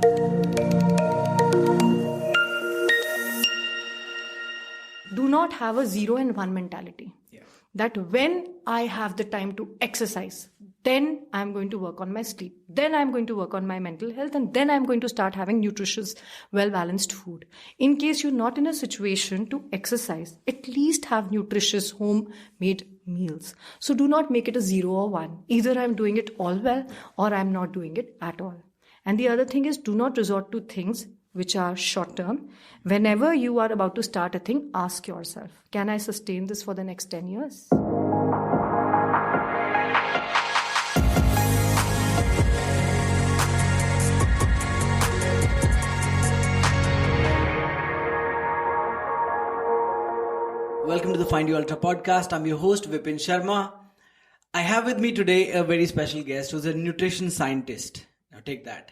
Do not have a 0 and 1 mentality. Yeah. That when I have the time to exercise, then I'm going to work on my sleep. Then I'm going to work on my mental health. And then I'm going to start having nutritious, well-balanced food. In case you're not in a situation to exercise, at least have nutritious homemade meals. So do not make it a 0 or 1. Either I'm doing it all well or I'm not doing it at all. And the other thing is, do not resort to things which are short term. Whenever you are about to start a thing, ask yourself, can I sustain this for the next 10 years? Welcome to the Find You Ultra podcast. I'm your host, Vipin Sharma. I have with me today a very special guest who's a nutrition scientist. Now take that.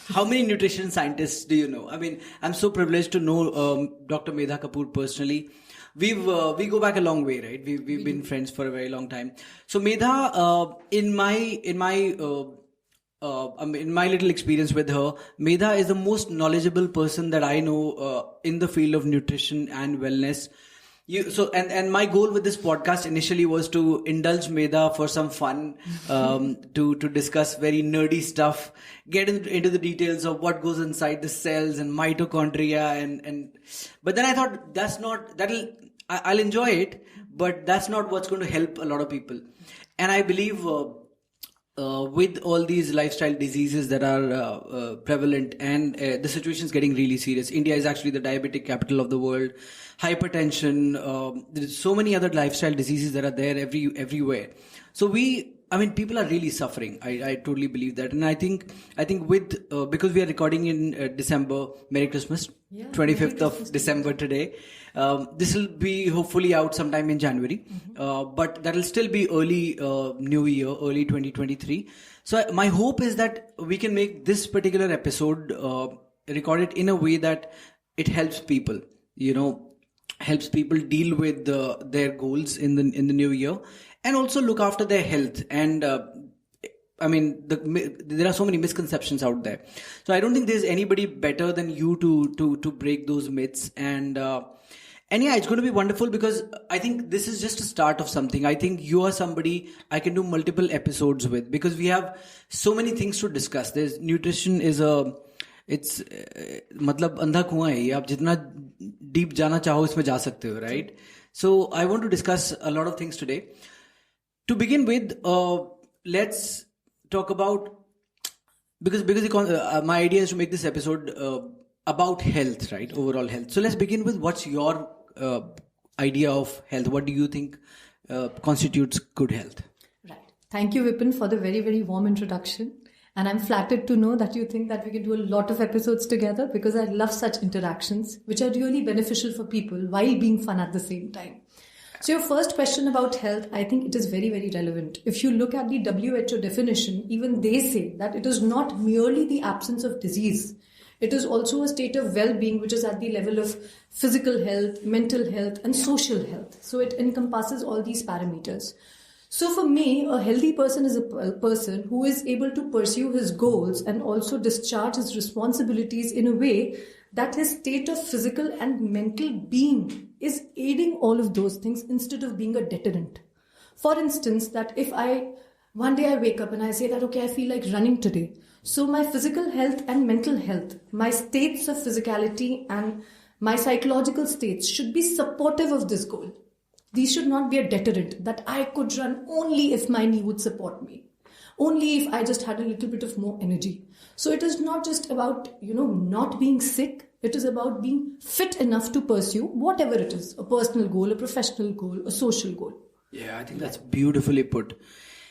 How many nutrition scientists do you know? I mean, I'm so privileged to know Dr. Medha Kapoor personally. We go back a long way, right? We've been friends for a very long time. So Medha, in my little experience with her, Medha is the most knowledgeable person that I know in the field of nutrition and wellness. And my goal with this podcast initially was to indulge Medha for some fun, to discuss very nerdy stuff, get into the details of what goes inside the cells and mitochondria but then I thought I'll enjoy it, but that's not what's going to help a lot of people. And I believe with all these lifestyle diseases that are prevalent and the situation is getting really serious. India is actually the diabetic capital of the world. Hypertension, there's so many other lifestyle diseases that are there everywhere. So people are really suffering. I totally believe that. And I think with, because we are recording in December, Merry Christmas, 25th of December today. This will be hopefully out sometime in January. But that will still be early New Year, early 2023. So my hope is that we can make this particular episode, record it in a way that it helps people, helps people deal with their goals in the new year, and also look after their health. And there are so many misconceptions out there. So I don't think there's anybody better than you to break those myths. And it's going to be wonderful, because I think this is just a start of something. I think you are somebody I can do multiple episodes with, because we have so many things to discuss. There's nutrition is मतलब अंधा कुआं है ये, आप जितना deep जाना चाहो इसमें जा सकते हो, right? So I want to discuss a lot of things today. To begin with, let's talk about, because my idea is to make this episode about health, right? Overall health. So let's begin with, what's your idea of health? What do you think constitutes good health? Right. Thank you, Vipin, for the very, very warm introduction. And I'm flattered to know that you think that we can do a lot of episodes together, because I love such interactions, which are really beneficial for people while being fun at the same time. So your first question about health, I think it is very, very relevant. If you look at the WHO definition, even they say that it is not merely the absence of disease. It is also a state of well-being, which is at the level of physical health, mental health, and social health. So it encompasses all these parameters. So for me, a healthy person is a person who is able to pursue his goals and also discharge his responsibilities in a way that his state of physical and mental being is aiding all of those things instead of being a deterrent. For instance, that if one day I wake up and I say that, okay, I feel like running today. So my physical health and mental health, my states of physicality and my psychological states should be supportive of this goal. These should not be a deterrent, that I could run only if my knee would support me, only if I just had a little bit of more energy. So it is not just about, not being sick. It is about being fit enough to pursue whatever it is, a personal goal, a professional goal, a social goal. Yeah, I think that's beautifully put.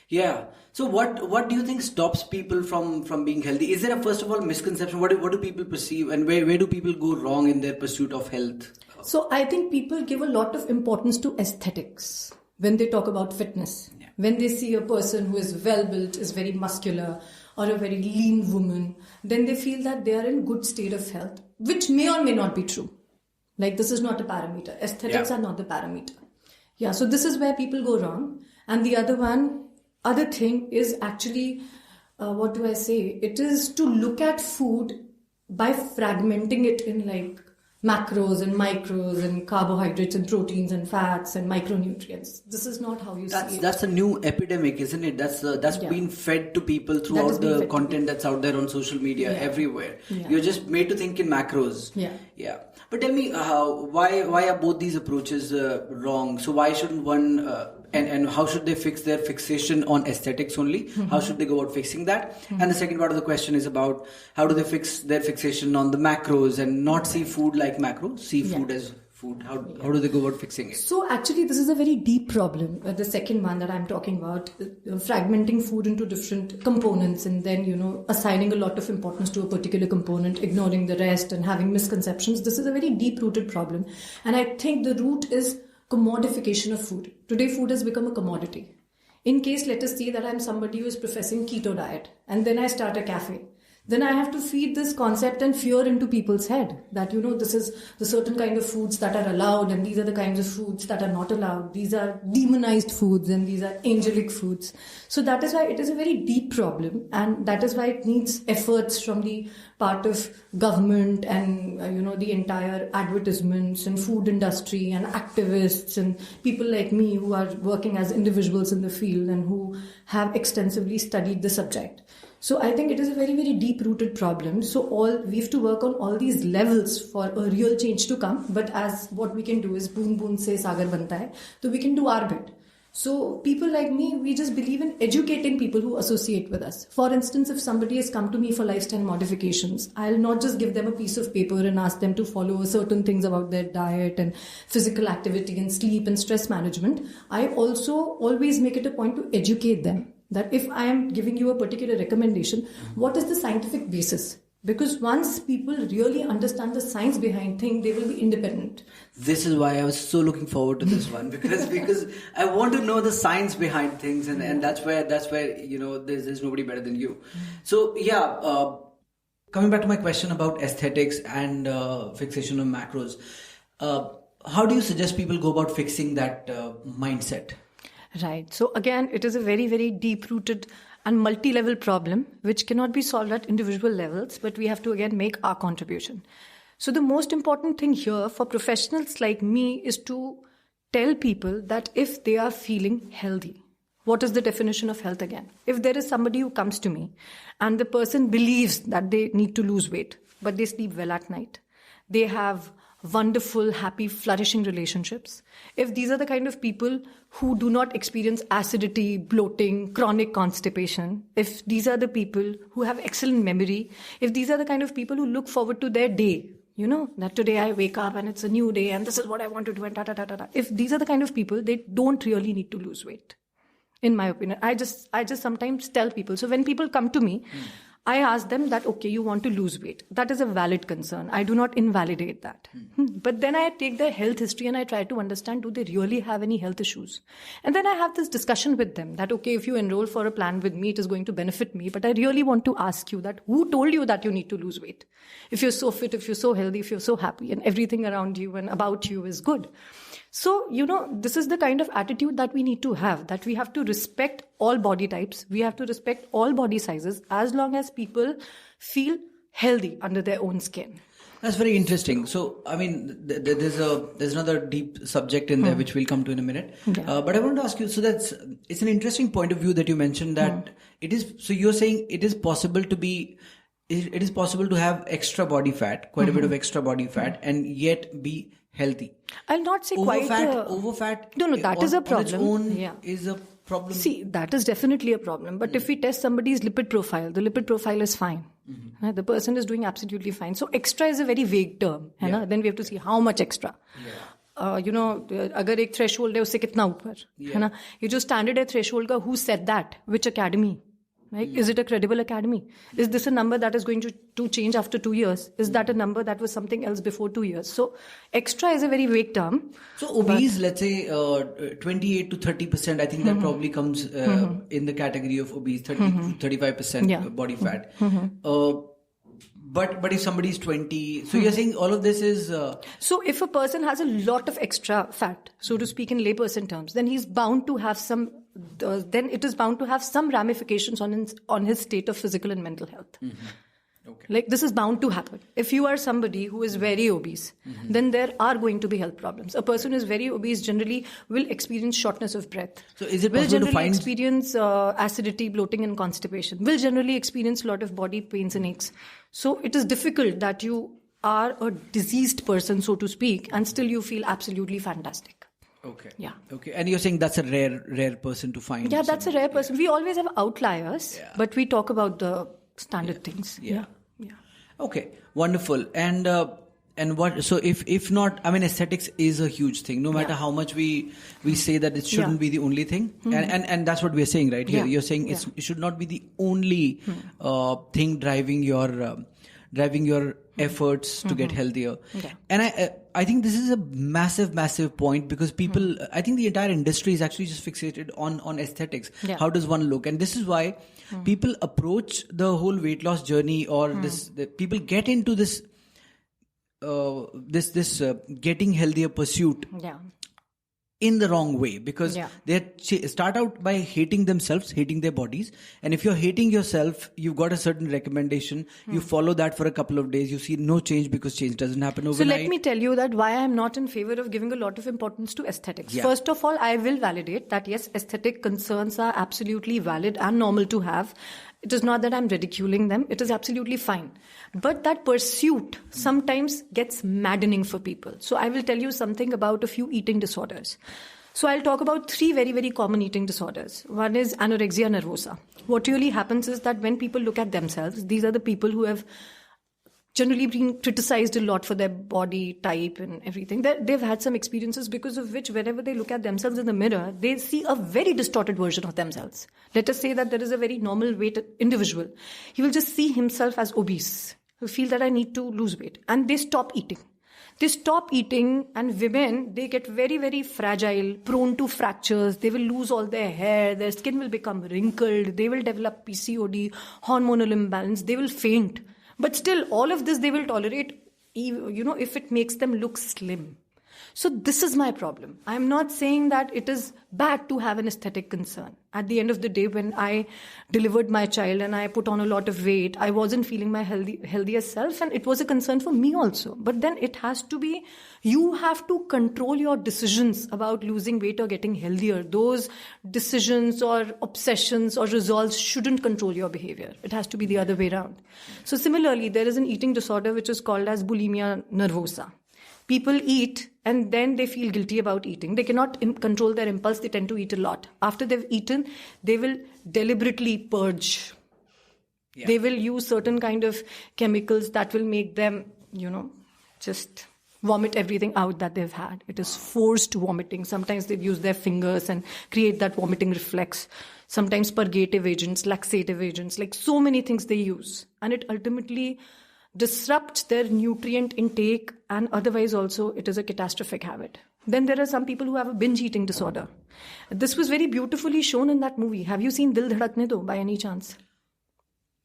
Yeah. So what do you think stops people from being healthy? Is there a, first of all, misconception? What do people perceive, and where do people go wrong in their pursuit of health? So I think people give a lot of importance to aesthetics when they talk about fitness. Yeah. When they see a person who is well built, is very muscular, or a very lean woman, then they feel that they are in good state of health, which may or may not be true. Like, this is not a parameter. Aesthetics are not the parameter. Yeah, so this is where people go wrong. And the other thing is actually, it is to look at food by fragmenting it in like macros and micros and carbohydrates and proteins and fats and micronutrients. This is not how you see it. That's a new epidemic, isn't it? That's been fed to people throughout the content that's out there on social media, everywhere. Yeah. You're just made to think in macros. Yeah. But tell me, why are both these approaches wrong? So why shouldn't one and how should they fix their fixation on aesthetics only? How should they go about fixing that? And the second part of the question is about how do they fix their fixation on the macros and not see food like macro, see food as food. How do they go about fixing it? So actually this is a very deep problem. The second one that I'm talking about, fragmenting food into different components and then, assigning a lot of importance to a particular component, ignoring the rest and having misconceptions. This is a very deep-rooted problem. And I think the root is commodification of food. Today, food has become a commodity. In case, let us say that I'm somebody who is professing keto diet and then I start a cafe. Then I have to feed this concept and fear into people's head that, this is the certain kind of foods that are allowed and these are the kinds of foods that are not allowed. These are demonized foods and these are angelic foods. So that is why it is a very deep problem, and that is why it needs efforts from the part of government and, the entire advertisements and food industry and activists and people like me who are working as individuals in the field and who have extensively studied the subject. So I think it is a very, very deep-rooted problem. So we have to work on all these levels for a real change to come. But as what we can do is boon boon se sagar banta hai. So we can do our bit. So people like me, we just believe in educating people who associate with us. For instance, if somebody has come to me for lifestyle modifications, I'll not just give them a piece of paper and ask them to follow certain things about their diet and physical activity and sleep and stress management. I also always make it a point to educate them. That if I am giving you a particular recommendation, what is the scientific basis? Because once people really understand the science behind things, they will be independent. This is why I was so looking forward to this one because I want to know the science behind things, and that's where there's nobody better than you. So coming back to my question about aesthetics and fixation of macros, how do you suggest people go about fixing that mindset? Right. So again, it is a very, very deep-rooted and multi-level problem which cannot be solved at individual levels, but we have to again make our contribution. So the most important thing here for professionals like me is to tell people that if they are feeling healthy, what is the definition of health again? If there is somebody who comes to me and the person believes that they need to lose weight, but they sleep well at night, they have wonderful, happy, flourishing relationships. If these are the kind of people who do not experience acidity, bloating, chronic constipation, if these are the people who have excellent memory, if these are the kind of people who look forward to their day, that today I wake up and it's a new day and this is what I want to do and ta-ta-ta-ta-ta. If these are the kind of people, they don't really need to lose weight. In my opinion, I just sometimes tell people. So when people come to me, I ask them that, okay, you want to lose weight. That is a valid concern. I do not invalidate that. But then I take their health history and I try to understand, do they really have any health issues? And then I have this discussion with them that, okay, if you enroll for a plan with me, it is going to benefit me. But I really want to ask you that, who told you that you need to lose weight? If you're so fit, if you're so healthy, if you're so happy and everything around you and about you is good. So, this is the kind of attitude that we need to have, that we have to respect all body types. We have to respect all body sizes as long as people feel healthy under their own skin. That's very interesting. So, I mean, there's another deep subject in there which we'll come to in a minute. Yeah. But I want to ask you, so it's an interesting point of view that you mentioned that it is, so you're saying it is possible to have extra body fat, quite a bit of extra body fat and yet be healthy. I'll not say overfat. No, that is a problem. On its own is a problem. See, that is definitely a problem. But if we test somebody's lipid profile, the lipid profile is fine. The person is doing absolutely fine. So extra is a very vague term. Then we have to see how much extra. अगर एक threshold है उससे कितना ऊपर है ना, ये जो standard है threshold का, who set that, which academy? Right? Is it a credible academy? Is this a number that is going to change after 2 years? Is that a number that was something else before 2 years? So extra is a very vague term. So obese, let's say 28 to 30%, I think that probably comes in the category of obese, 30 to 35% body fat. But if somebody is 20, so you're saying all of this is... So if a person has a lot of extra fat, so to speak in layperson terms, then he's bound to have then it is bound to have some ramifications on his state of physical and mental health. Okay. Like this is bound to happen. If you are somebody who is very obese, then there are going to be health problems. A person who is very obese generally will experience shortness of breath. So is it will possible to generally find experience acidity, bloating and constipation. Will generally experience a lot of body pains and aches. So it is difficult that you are a diseased person, so to speak, and still you feel absolutely fantastic. Okay. Yeah. Okay. And you're saying that's a rare person to find. Yeah, that's a rare person. We always have outliers, but we talk about the standard things. Yeah. Yeah. Okay. Wonderful. And what? So if not, I mean, aesthetics is a huge thing. No matter how much we say that it shouldn't be the only thing, and that's what we're saying, right? Here you're saying it should not be the only thing driving your efforts to get healthier. Okay. And I think this is a massive point, because people, I think the entire industry is actually just fixated on aesthetics. Yeah. How does one look? And this is why people approach the whole weight loss journey, or people get into this getting healthier pursuit. Yeah. In the wrong way, because they start out by hating themselves, hating their bodies. And if you're hating yourself, you've got a certain recommendation. You follow that for a couple of days. You see no change, because change doesn't happen overnight. So let me tell you that why I'm not in favor of giving a lot of importance to aesthetics. Yeah. First of all, I will validate that yes, aesthetic concerns are absolutely valid and normal to have. It is not that I'm ridiculing them. It is absolutely fine. But that pursuit sometimes gets maddening for people. So I will tell you something about a few eating disorders. So I'll talk about 3 very, very common eating disorders. One is anorexia nervosa. What really happens is that when people look at themselves, these are the people who have generally been criticized a lot for their body type and everything. They've had some experiences because of which whenever they look at themselves in the mirror, they see a very distorted version of themselves. Let us say that there is a very normal weight individual. He will just see himself as obese. He'll feel that I need to lose weight. And they stop eating. They stop eating, and women, they get very, very fragile, prone to fractures. They will lose all their hair. Their skin will become wrinkled. They will develop PCOD, hormonal imbalance. They will faint. But still, all of this they will tolerate, if it makes them look slim. So this is my problem. I am not saying that it is bad to have an aesthetic concern. At the end of the day, when I delivered my child and I put on a lot of weight, I wasn't feeling my healthiest self, and it was a concern for me also. But then it has to be, you have to control your decisions about losing weight or getting healthier. Those decisions or obsessions or resolves shouldn't control your behavior. It has to be the other way around. So similarly, there is an eating disorder which is called as bulimia nervosa. People eat and then they feel guilty about eating. They cannot control their impulse. They tend to eat a lot. After they've eaten, they will deliberately purge. Yeah. They will use certain kind of chemicals that will make them, just vomit everything out that they've had. It is forced vomiting. Sometimes they use their fingers and create that vomiting reflex. Sometimes purgative agents, laxative agents, like so many things they use. And it ultimately disrupt their nutrient intake, and otherwise also it is a catastrophic habit. Then there are some people who have a binge eating disorder. This was very beautifully shown in that movie. Have you seen Dil Dhadakne Do by any chance?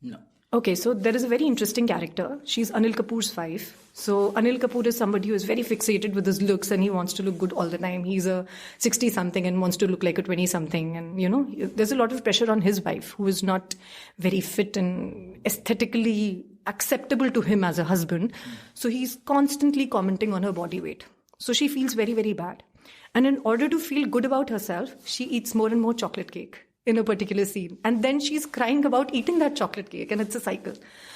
No. Okay, so there is a very interesting character. She's Anil Kapoor's wife. So Anil Kapoor is somebody who is very fixated with his looks, and he wants to look good all the time. He's a 60-something and wants to look like a 20-something. And, there's a lot of pressure on his wife, who is not very fit and aesthetically acceptable to him as a husband. So he's constantly commenting on her body weight. So she feels very, very bad. And in order to feel good about herself, she eats more and more chocolate cake in a particular scene. And then she's crying about eating that chocolate cake, and it's a cycle.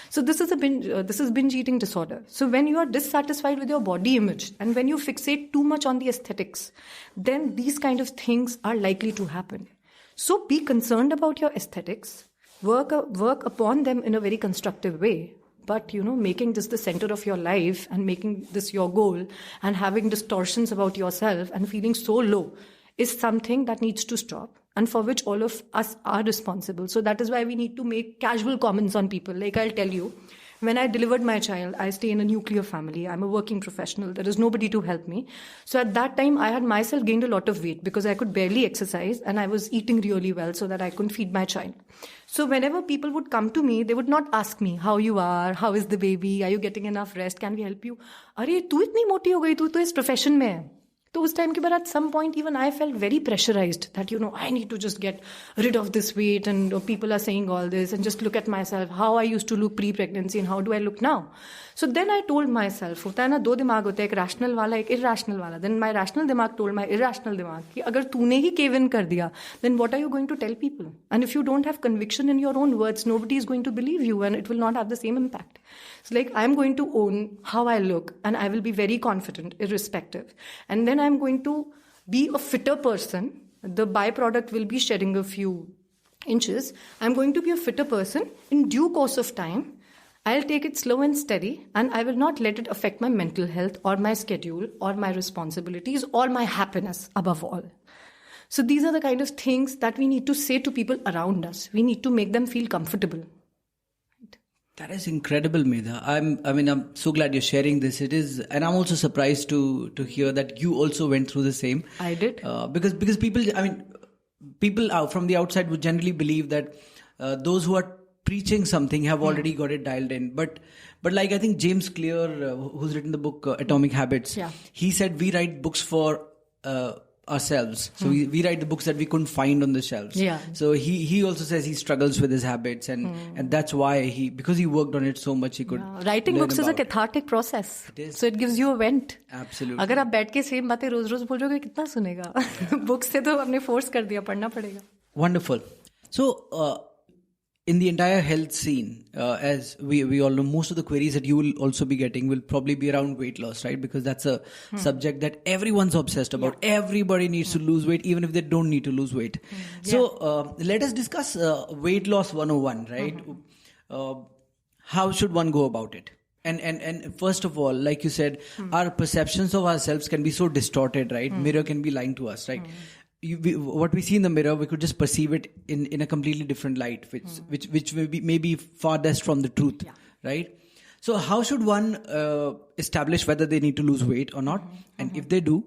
So this is binge eating disorder. So when you are dissatisfied with your body image and when you fixate too much on the aesthetics, then these kind of things are likely to happen. So be concerned about your aesthetics, work upon them in a very constructive way. But, making this the center of your life and making this your goal and having distortions about yourself and feeling so low is something that needs to stop, and for which all of us are responsible. So that is why we need to make casual comments on people. Like I'll tell you, when I delivered my child, I stay in a nuclear family. I'm a working professional. There is nobody to help me. So at that time, I had myself gained a lot of weight because I could barely exercise and I was eating really well so that I couldn't feed my child. So whenever people would come to me, they would not ask me how you are, how is the baby, are you getting enough rest, can we help you? Arey, tu itni moti ho gayi, tu is profession mein hai. तो उस time के बाद at some point even I felt very pressurized that, I need to just get rid of this weight and people are saying all this and just look at myself, how I used to look pre-pregnancy and how do I look now. So then I told myself, होता है ना, दो दिमाग होते हैं, एक rational वाला, एक irrational वाला. Then my rational दिमाग told my irrational दिमाग कि अगर तूने ही cave in कर दिया, then what are you going to tell people? And if you don't have conviction in your own words, nobody is going to believe you and it will not have the same impact. So like, I'm going to own how I look and I will be very confident irrespective. And then I'm going to be a fitter person. The byproduct will be shedding a few inches. I'm going to be a fitter person in due course of time. I'll take it slow and steady and I will not let it affect my mental health or my schedule or my responsibilities or my happiness above all. So these are the kind of things that we need to say to people around us. We need to make them feel comfortable. That is incredible, Medha. I'm so glad you're sharing this. It is, and I'm also surprised to hear that you also went through the same. I did. Because people out from the outside would generally believe that those who are preaching something have already got it dialed in. But like I think James Clear, who's written the book Atomic Habits, he said we write books for ourselves. So we write the books that we couldn't find on the shelves. Yeah. So he also says he struggles with his habits and that's why because he worked on it so much he could. Writing books is a cathartic process. It is. So it gives you a vent. Absolutely. अगर आप बैठ के same बातें रोज बोल रहे हो कितना सुनेगा? बुक्स से तो आपने फोर्स कर दिया, पढ़ना पड़ेगा. Wonderful. So in the entire health scene, as we all know, most of the queries that you will also be getting will probably be around weight loss, right? Because that's a subject that everyone's obsessed about. Yeah. Everybody needs to lose weight, even if they don't need to lose weight. So let us discuss weight loss 101, right? How should one go about it? And first of all, like you said, our perceptions of ourselves can be so distorted, right? Mirror can be lying to us, right? What we see in the mirror, we could just perceive it in a completely different light, which may be farthest from the truth, right? So how should one establish whether they need to lose weight or not? And if they do,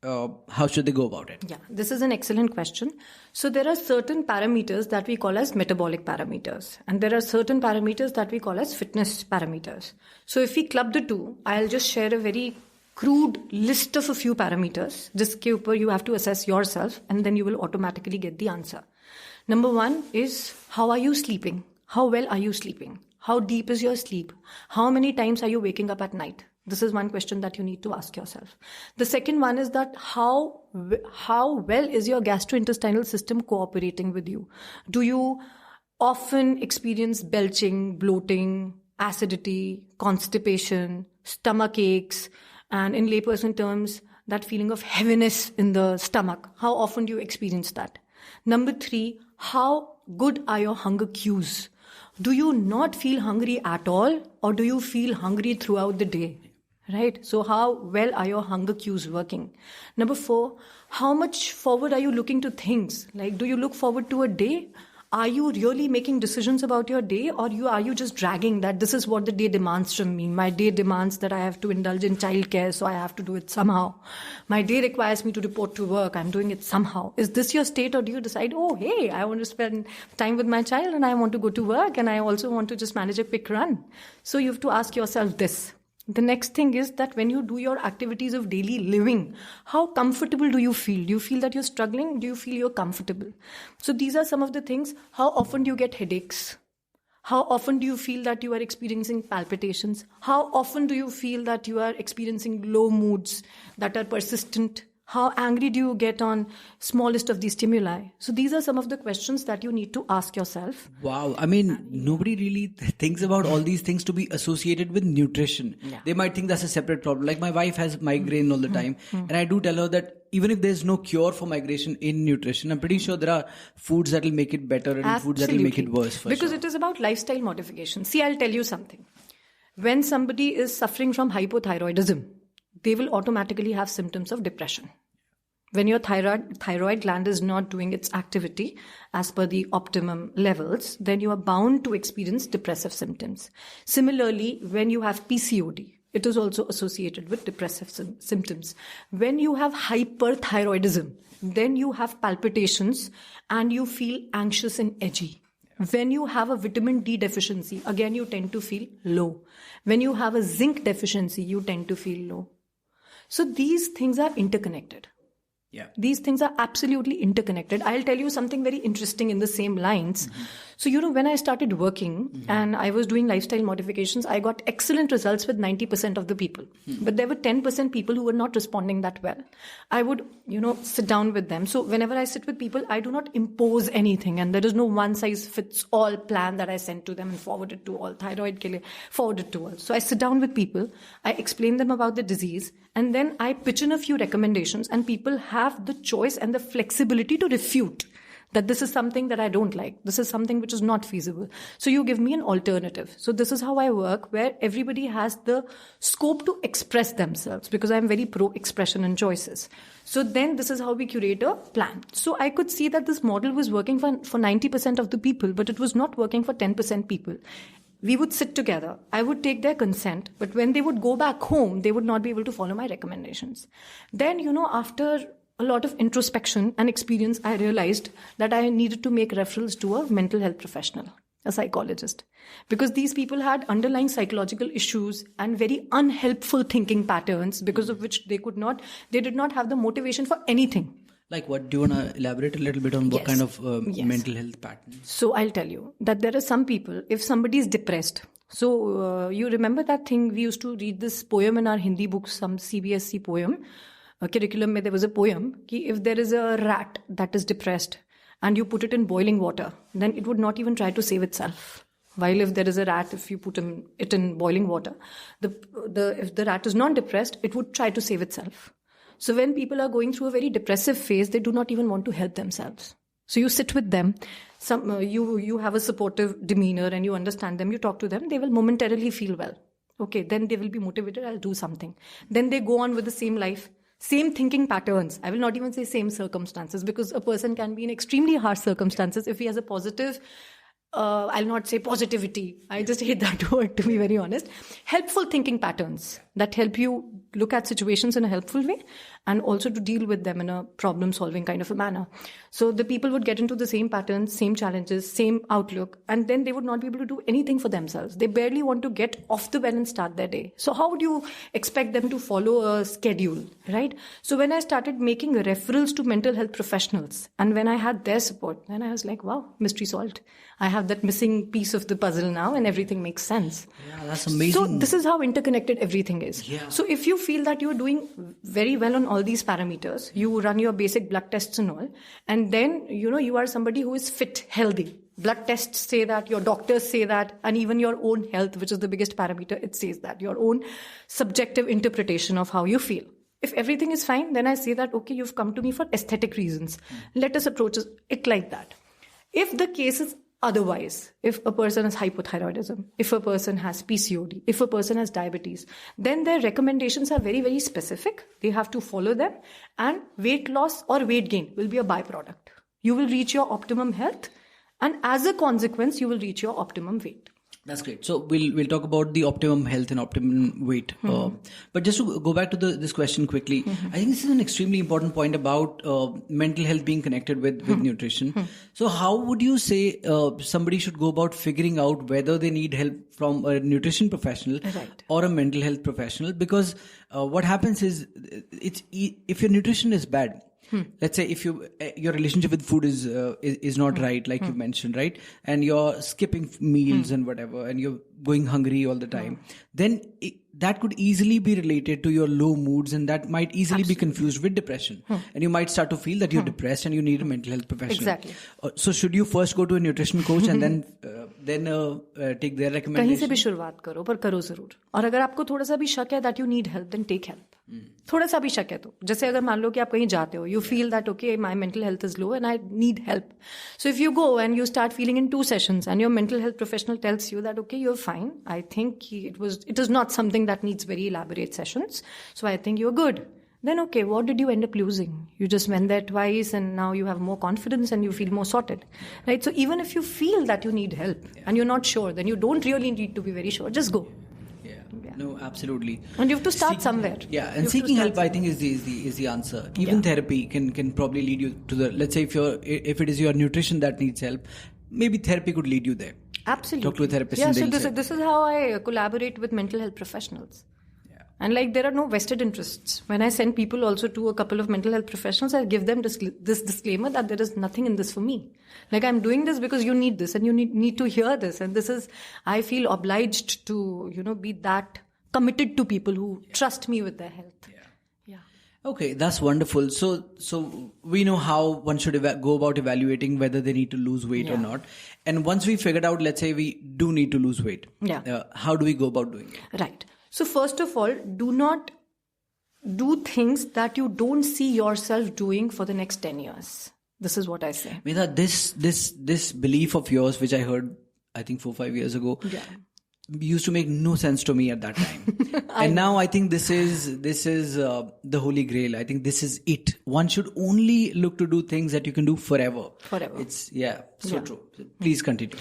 how should they go about it? Yeah, this is an excellent question. So there are certain parameters that we call as metabolic parameters. And there are certain parameters that we call as fitness parameters. So if we club the two, I'll just share a very crude list of a few parameters. Jiske upar you have to assess yourself and then you will automatically get the answer. Number one is, how are you sleeping? How well are you sleeping? How deep is your sleep? How many times are you waking up at night? This is one question that you need to ask yourself. The second one is that how well is your gastrointestinal system cooperating with you? Do you often experience belching, bloating, acidity, constipation, stomach aches, and in layperson terms, that feeling of heaviness in the stomach? How often do you experience that? Number three, how good are your hunger cues? Do you not feel hungry at all, or do you feel hungry throughout the day? Right? So how well are your hunger cues working? Number four, how much forward are you looking to things? Like, do you look forward to a day? Are you really making decisions about your day, or are you just dragging that this is what the day demands from me? My day demands that I have to indulge in childcare, so I have to do it somehow. My day requires me to report to work. I'm doing it somehow. Is this your state, or do you decide, oh, hey, I want to spend time with my child and I want to go to work and I also want to just manage a quick run? So you have to ask yourself this. The next thing is that when you do your activities of daily living, how comfortable do you feel? Do you feel that you're struggling? Do you feel you're comfortable? So these are some of the things. How often do you get headaches? How often do you feel that you are experiencing palpitations? How often do you feel that you are experiencing low moods that are persistent? How angry do you get on smallest of these stimuli? So these are some of the questions that you need to ask yourself. Wow. I mean, nobody really thinks about all these things to be associated with nutrition. Yeah. They might think that's a separate problem. Like my wife has migraine all the time. And I do tell her that even if there's no cure for migration in nutrition, I'm pretty sure there are foods that will make it better and foods that will make it worse. Because it is about lifestyle modification. See, I'll tell you something. When somebody is suffering from hypothyroidism, they will automatically have symptoms of depression. When your thyroid gland is not doing its activity as per the optimum levels, then you are bound to experience depressive symptoms. Similarly, when you have PCOD, it is also associated with depressive symptoms. When you have hyperthyroidism, then you have palpitations and you feel anxious and edgy. When you have a vitamin D deficiency, again, you tend to feel low. When you have a zinc deficiency, you tend to feel low. So these things are interconnected. Yeah. These things are absolutely interconnected. I'll tell you something very interesting in the same lines. So, when I started working and I was doing lifestyle modifications, I got excellent results with 90% of the people. But there were 10% people who were not responding that well. I would, sit down with them. So whenever I sit with people, I do not impose anything. And there is no one size fits all plan that I send to them and forward it to all. Thyroid ke liye, forward it to all. So I sit down with people, I explain them about the disease, and then I pitch in a few recommendations, and people have the choice and the flexibility to refute that this is something that I don't like. This is something which is not feasible. So you give me an alternative. So this is how I work, where everybody has the scope to express themselves, because I'm very pro expression and choices. So then this is how we curate a plan. So I could see that this model was working for 90% of the people, but it was not working for 10% people. We would sit together. I would take their consent, but when they would go back home, they would not be able to follow my recommendations. Then, after a lot of introspection and experience, I realized that I needed to make referrals to a mental health professional, a psychologist, because these people had underlying psychological issues and very unhelpful thinking patterns, because of which they did not have the motivation for anything. Like what? Do you want to elaborate a little bit on what kind of mental health pattern? So I'll tell you that there are some people, if somebody is depressed, so you remember that thing, we used to read this poem in our Hindi books, some CBSE poem, curriculum, there was a poem, ki if there is a rat that is depressed and you put it in boiling water, then it would not even try to save itself. While if there is a rat, if you put it in boiling water, if the rat is not depressed, it would try to save itself. So when people are going through a very depressive phase, they do not even want to help themselves. So you sit with them, you have a supportive demeanor and you understand them, you talk to them, they will momentarily feel well. Okay, then they will be motivated, I'll do something. Then they go on with the same life, same thinking patterns. I will not even say same circumstances, because a person can be in extremely harsh circumstances if he has a positive, I'll not say positivity. I just hate that word, to be very honest. Helpful thinking patterns that help you look at situations in a helpful way and also to deal with them in a problem-solving kind of a manner. So the people would get into the same patterns, same challenges, same outlook, and then they would not be able to do anything for themselves. They barely want to get off the bed and start their day. So how would you expect them to follow a schedule, right? So when I started making referrals to mental health professionals, and when I had their support, then I was like, wow, mystery solved. I have that missing piece of the puzzle now and everything makes sense. Yeah, that's amazing. So this is how interconnected everything is. Yeah. So if you feel that you're doing very well on all these parameters, you run your basic blood tests and all, and then, you are somebody who is fit, healthy. Blood tests say that, your doctors say that, and even your own health, which is the biggest parameter, it says that, your own subjective interpretation of how you feel. If everything is fine, then I say that, okay, you've come to me for aesthetic reasons. Let us approach it like that. If the case is otherwise, if a person has hypothyroidism, if a person has PCOD, if a person has diabetes, then their recommendations are very, very specific. They have to follow them, and weight loss or weight gain will be a byproduct. You will reach your optimum health, and as a consequence, you will reach your optimum weight. That's great. So we'll talk about the optimum health and optimum weight. But just to go back to this question quickly, I think this is an extremely important point about mental health being connected with nutrition. So how would you say somebody should go about figuring out whether they need help from a nutrition professional or a mental health professional? Because what happens is, if your nutrition is bad, let's say if your relationship with food is not right, like you mentioned, right, and you're skipping meals and whatever, and you're going hungry all the time, then that could easily be related to your low moods, and that might easily be confused with depression. And you might start to feel that you're depressed and you need a mental health professional. Exactly. So should you first go to a nutrition coach and then take their recommendation? कहीं से भी शुरुआत करो, पर करो जरूर. और अगर आपको थोड़ा सा भी शक है that you need help, then take help. थोड़ा सा भी शक है तो, जैसे अगर मान लो कि आप कहीं जाते हो, you feel that okay, my mental health is low and I need help. So if you go and you start feeling in 2 sessions and your mental health professional tells you that okay, you're fine, I think it is not something that needs very elaborate sessions, so I think you're good. Then okay, what did you end up losing? You just went there twice and now you have more confidence and you feel more sorted, right? So even if you feel that you need help and you're not sure, then you don't really need to be very sure. Just go. No, absolutely. And you have to start somewhere. Yeah, and seeking help, I think, is the answer. Even therapy can probably lead you to the. Let's say if it is your nutrition that needs help, maybe therapy could lead you there. Absolutely. Talk to a therapist. Yeah, so this is how I collaborate with mental health professionals. Yeah, And like there are no vested interests. When I send people also to a couple of mental health professionals, I give them this disclaimer that there is nothing in this for me. Like I'm doing this because you need this and you need to hear this. And this is, I feel obliged to, be that committed to people who trust me with their health. Yeah. Okay, that's wonderful. So we know how one should go about evaluating whether they need to lose weight or not. And once we figured out, let's say we do need to lose weight. Yeah. How do we go about doing it? Right. So first of all, do not do things that you don't see yourself doing for the next 10 years. This is what I say. Medha, this belief of yours, which I heard, I think 4-5 years ago, used to make no sense to me at that time. And now I think this is the holy grail. I think this is it. One should only look to do things that you can do forever. It's true. Please continue.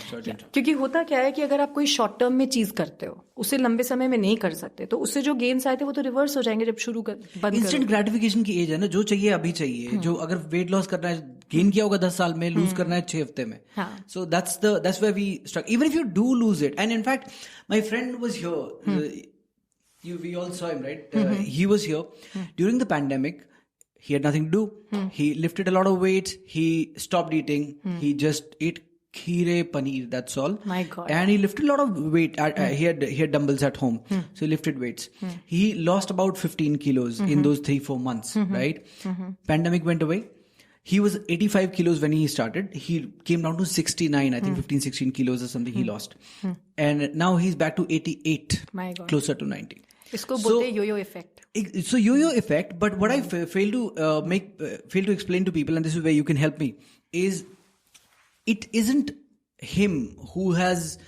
क्योंकि होता क्या है कि अगर आप कोई short term में चीज करते हो उसे लंबे समय में नहीं कर सकते तो उससे जो गेन्स आए थे वो तो रिवर्स हो जाएंगे जब शुरू बंद इंस्टेंट ग्रेटिफिकेशन की एज है ना, जो चाहिए अभी चाहिए. जो अगर वेट लॉस करना है, गेन किया होगा 10 साल में, लूज करना है 6 हफ्ते में. सो that's where we stuck. Even if you do lose it, and in fact my friend was here, we all saw him, right? He was here during the pandemic. He had nothing to do. He lifted a lot of weights. He stopped eating. He just ate kheer, paneer, that's all. My God. And he lifted a lot of weight. He had dumbbells at home. So he lifted weights. He lost about 15 kilos in those 3-4 months, right? Pandemic went away. He was 85 kilos when he started. He came down to 69, I think 15-16 kilos or something he lost. And now he's back to 88, My God. Closer to 90. इसको बोलते हैं yo-yo effect. So yo-yo effect, but what I fail to explain to people, and this is where you can help me, is it isn't him who has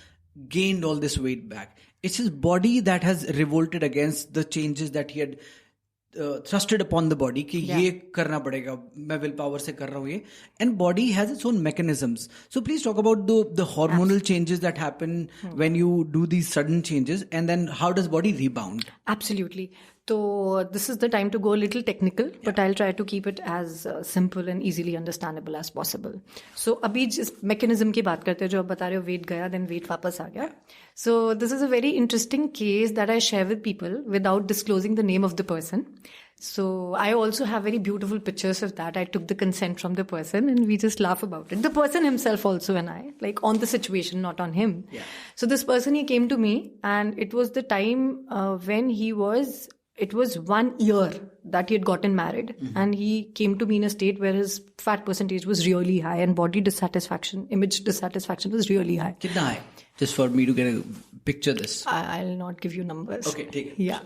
gained all this weight back. It's his body that has revolted against the changes that he had thrusted upon the body कि ये करना पड़ेगा, मैं will power से कर रहा हूँ ये. And body has its own mechanisms. So please talk about the hormonal changes that happen when you do these sudden changes, and then how does body rebound? Absolutely. So this is the time to go a little technical, but I'll try to keep it as simple and easily understandable as possible. So अभी जिस mechanism की बात करते हैं जो आप बता रहे हो, weight गया then weight वापस आ गया. So this is a very interesting case that I share with people without disclosing the name of the person. So I also have very beautiful pictures of that. I took the consent from the person and we just laugh about it. The person himself also and I, like on the situation, not on him. Yeah. So this person, he came to me and it was the time when it was 1 year that he had gotten married, and he came to me in a state where his fat percentage was really high and body dissatisfaction, image dissatisfaction was really high. Kitna high? Just for me to get a picture this. I'll not give you numbers. Okay, take it. Yeah.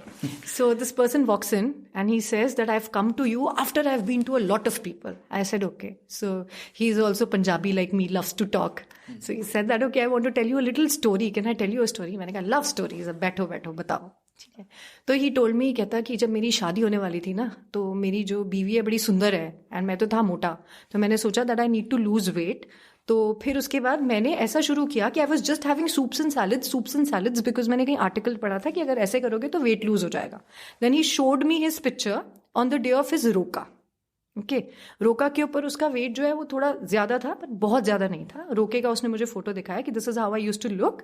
So this person walks in and he says that I've come to you after I've been to a lot of people. I said, okay. So he's also Punjabi like me, loves to talk. So he said that, okay, I want to tell you a little story. Can I tell you a story? मैंने कहा, love stories. बैठो बताओ. ठीक है. तो he told me, कहता कि जब मेरी शादी होने वाली थी ना तो मेरी जो बीवी है बड़ी सुंदर है एंड मैं तो था मोटा, तो मैंने सोचा that I need to lose weight. तो फिर उसके बाद मैंने ऐसा शुरू किया कि I was just having soups and salads because मैंने कहीं आर्टिकल पढ़ा था कि अगर ऐसे करोगे तो वेट लूज हो जाएगा. Then he showed me his picture on the day of his roka. Okay, रोका के ऊपर उसका वेट जो है वो थोड़ा ज्यादा था पर बहुत ज्यादा नहीं था. रोके का उसने मुझे फोटो दिखाया कि this is how I used to look,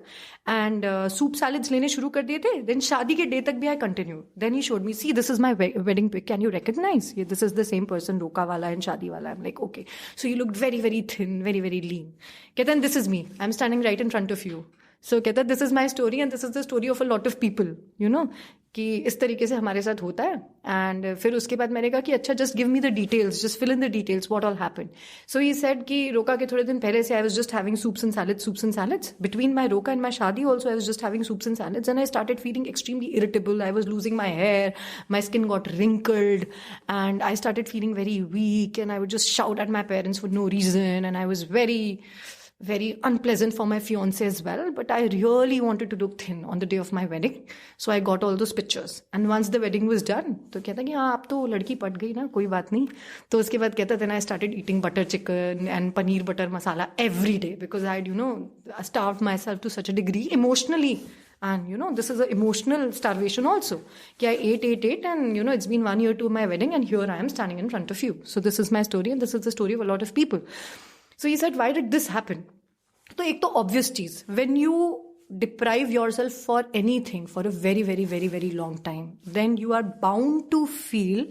and soup salads लेने शुरू कर दिए थे. देन शादी के डे तक भी I continue. Then he showed me, see this is my wedding pic, can you recognise, this is the same person, roka वाला एंड शादी वाला. I am like okay. So you looked very very thin, very very lean. कहते हैं this is me, I am standing right in front of you. So कहता है this is my story and this is the story of a lot of people, you know, कि इस तरीके से हमारे साथ होता है. एंड फिर उसके बाद मैंने कहा कि अच्छा just give me the details, just fill in the details what all happened. So he said कि रोका के थोड़े दिन पहले से I was just having soups and salads. Between my roka and my shaadi also I was just having soups and salads and I started feeling extremely irritable. I was losing my hair, my skin got wrinkled and I started feeling very weak and I would just shout at my parents for no reason and I was very unpleasant for my fiance as well, but I really wanted to look thin on the day of my wedding. So I got all those pictures and once the wedding was done, तो कहता कि हाँ अब तो लड़की पट गई ना, कोई बात नहीं. तो उसके बाद कहता then I started eating butter chicken and paneer butter masala every day because I had, you know, starved myself to such a degree emotionally. And, you know, this is an emotional starvation also. I ate and, you know, it's been 1 year to my wedding and here I am standing in front of you. So this is my story and this is the story of a lot of people. So he said, why did this happen? So एक तो obvious चीज, when you deprive yourself for anything for a very, very, very, very long time, then you are bound to feel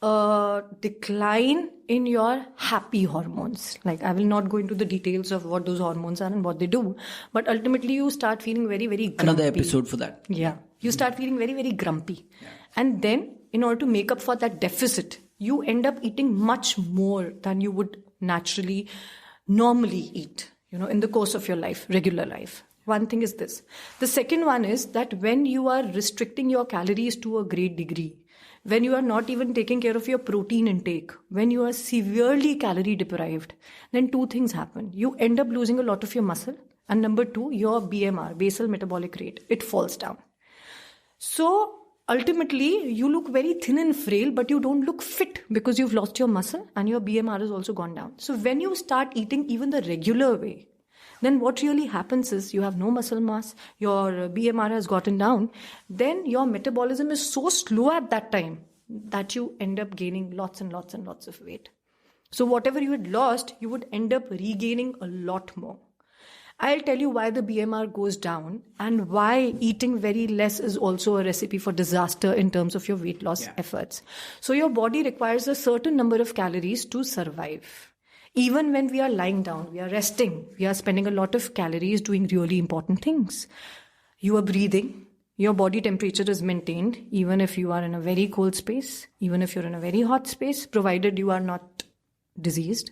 a decline in your happy hormones. Like, I will not go into the details of what those hormones are and what they do, but ultimately you start feeling very, very grumpy. Another episode for that. Yeah. You start feeling very, very grumpy. Yeah. And then, in order to make up for that deficit, you end up eating much more than you would normally eat, in the course of your life, regular life. One thing is this. The second one is that when you are restricting your calories to a great degree, when you are not even taking care of your protein intake, when you are severely calorie deprived, then two things happen. You end up losing a lot of your muscle. And number two, your BMR, basal metabolic rate, it falls down. So ultimately, you look very thin and frail, but you don't look fit because you've lost your muscle and your BMR has also gone down. So when you start eating even the regular way, then what really happens is you have no muscle mass, your BMR has gotten down, then your metabolism is so slow at that time that you end up gaining lots and lots and lots of weight. So whatever you had lost, you would end up regaining a lot more. I'll tell you why the BMR goes down and why eating very less is also a recipe for disaster in terms of your weight loss efforts. So your body requires a certain number of calories to survive. Even when we are lying down, we are resting, we are spending a lot of calories doing really important things. You are breathing, your body temperature is maintained, even if you are in a very cold space, even if you're in a very hot space, provided you are not diseased.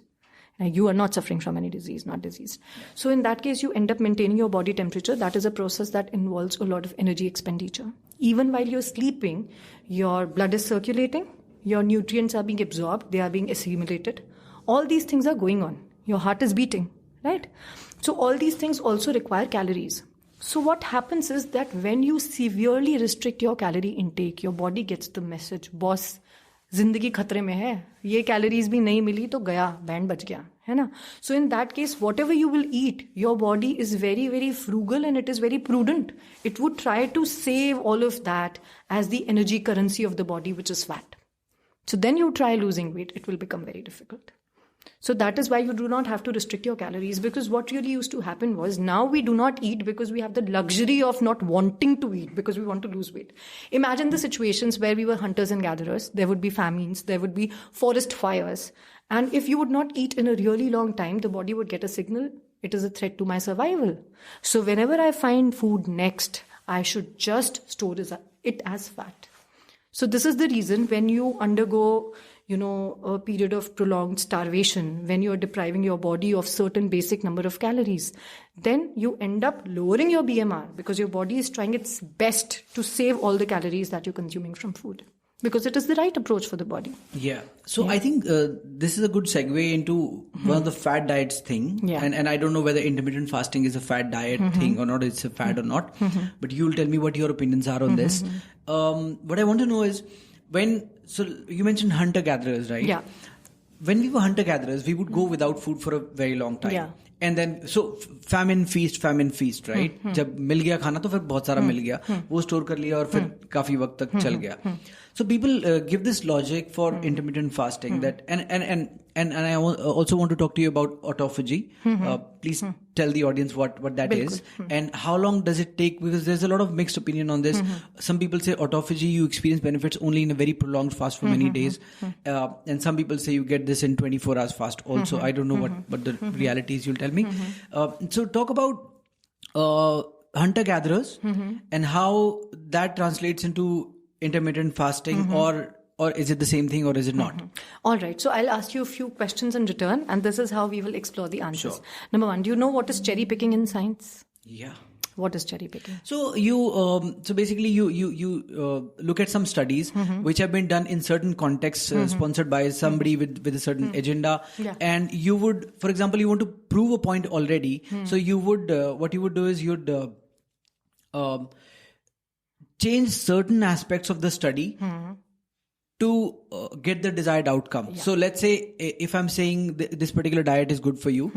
You are not suffering from any disease, not diseased. So in that case, you end up maintaining your body temperature. That is a process that involves a lot of energy expenditure. Even while you're sleeping, your blood is circulating, your nutrients are being absorbed, they are being assimilated. All these things are going on. Your heart is beating, right? So all these things also require calories. So what happens is that when you severely restrict your calorie intake, your body gets the message, boss, जिंदगी खतरे में है, ये calories भी नहीं मिली तो गया, band बज गया, है ना? So in that case, whatever you will eat, your body is very, very frugal and it is very prudent. It would try to save all of that as the energy currency of the body, which is fat. So then you try losing weight, it will become very difficult. So that is why you do not have to restrict your calories, because what really used to happen was, now we do not eat because we have the luxury of not wanting to eat because we want to lose weight. Imagine the situations where we were hunters and gatherers. There would be famines, there would be forest fires. And if you would not eat in a really long time, the body would get a signal, it is a threat to my survival. So whenever I find food next, I should just store it as fat. So this is the reason when you undergo a period of prolonged starvation, when you're depriving your body of certain basic number of calories, then you end up lowering your BMR because your body is trying its best to save all the calories that you're consuming from food, because it is the right approach for the body. Yeah. So I think this is a good segue into one of the fad diets thing. Yeah. And I don't know whether intermittent fasting is a fad diet thing or not, it's a fad or not, but you'll tell me what your opinions are on this. What I want to know is, so you mentioned hunter-gatherers, right? Yeah. When we were hunter-gatherers, we would go without food for a very long time. Yeah. And then, so famine feast, right? जब मिल गया खाना तो फिर बहुत सारा मिल गया, वो store कर लिया और फिर काफी वक्त तक चल गया. So people give this logic for intermittent fasting that, and I also want to talk to you about autophagy. Please tell the audience what that is and how long does it take, because there's a lot of mixed opinion on this. Some people say autophagy, you experience benefits only in a very prolonged fast for many days, and some people say you get this in 24 hours fast also. I don't know what the reality is, you'll tell me. So talk about hunter-gatherers and how that translates into intermittent fasting, or is it the same thing or is it not? All right. So I'll ask you a few questions in return, and this is how we will explore the answers. Sure. Number one, do you know what is cherry picking in science? Yeah. What is cherry picking? So so basically you look at some studies which have been done in certain contexts, sponsored by somebody with a certain agenda, and you would, for example, you want to prove a point already. So you would what you would do is you'd change certain aspects of the study to get the desired outcome. Yeah. So let's say if I'm saying this particular diet is good for you,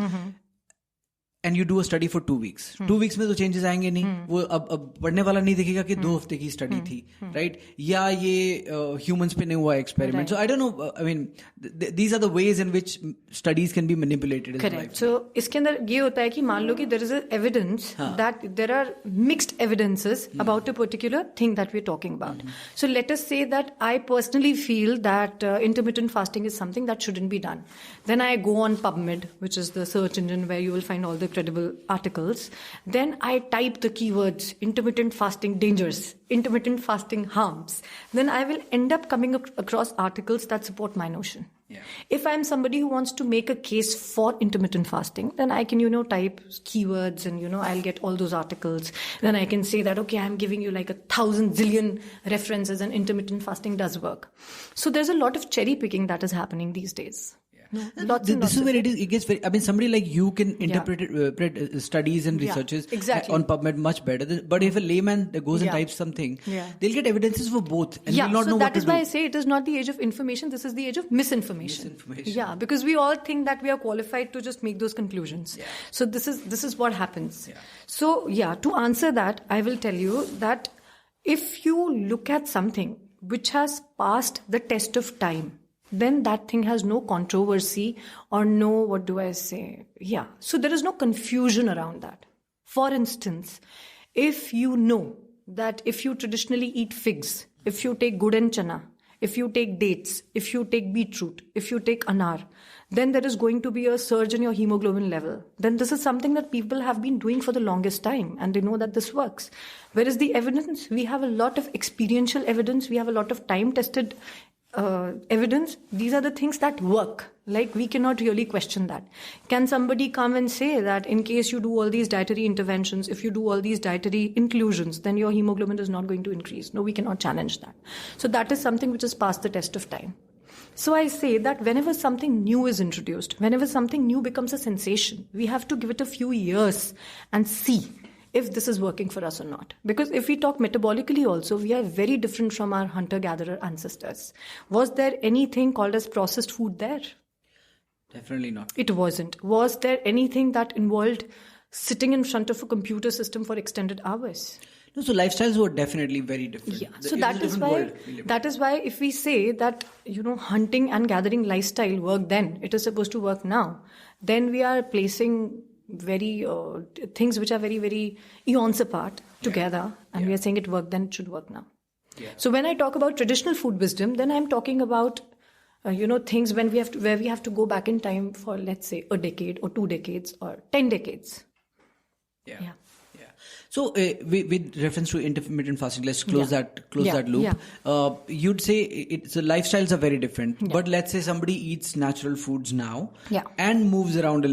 and you do a study for 2 weeks. 2 weeks में तो changes आएंगे नहीं. वो अब पढ़ने वाला नहीं देखेगा कि 2 हफ्ते की study थी, right? या ये humans पे नहीं हुआ experiment. So I don't know. I mean, these are the ways in which studies can be manipulated. Correct. So इसके अंदर ये होता है कि मान लो कि there is a evidence that there are mixed evidences about a particular thing that we're talking about. So let us say that I personally feel that intermittent fasting is something that shouldn't be done. Then I go on PubMed, which is the search engine where you will find all the credible articles. Then I type the keywords intermittent fasting dangers, intermittent fasting harms. Then I will end up coming across articles that support my notion. Yeah. If I'm somebody who wants to make a case for intermittent fasting, then I can, type keywords and, I'll get all those articles. Then I can say that, okay, I'm giving you like 1,000 zillion references and intermittent fasting does work. So there's a lot of cherry picking that is happening these days. No, this is where it gets very. I mean, somebody like you can interpret studies and researches on PubMed much better. But if a layman goes and types something, they'll get evidences for both, and will not know what to do. That is why I say it is not the age of information. This is the age of misinformation. Yeah, because we all think that we are qualified to just make those conclusions. Yeah. So this is what happens. Yeah. So to answer that, I will tell you that if you look at something which has passed the test of time, then that thing has no controversy or no, what do I say? Yeah. So there is no confusion around that. For instance, if you know that if you traditionally eat figs, if you take gud and chana, if you take dates, if you take beetroot, if you take anar, then there is going to be a surge in your hemoglobin level. Then this is something that people have been doing for the longest time and they know that this works. Where is the evidence? We have a lot of experiential evidence. We have a lot of time-tested evidence. These are the things that work. Like, we cannot really question that. Can somebody come and say that in case you do all these dietary interventions, if you do all these dietary inclusions, then your hemoglobin is not going to increase? No, we cannot challenge that. So that is something which has passed the test of time. So I say that whenever something new is introduced, whenever something new becomes a sensation, we have to give it a few years and see if this is working for us or not. Because if we talk metabolically also, we are very different from our hunter-gatherer ancestors. Was there anything called as processed food there? Definitely not. It wasn't. Was there anything that involved sitting in front of a computer system for extended hours? No, so lifestyles were definitely very different. Yeah, so that is why if we say that, hunting and gathering lifestyle worked then, it is supposed to work now, then we are placing very things which are very, very eons apart together, and we are saying it worked then, it should work now. Yeah. So when I talk about traditional food wisdom, then I'm talking about things where we have to go back in time for, let's say, a decade or 2 decades or 10 decades. Yeah. So with reference to intermittent fasting, let's close that loop. Yeah. You'd say so lifestyles are very different, but let's say somebody eats natural foods now and moves around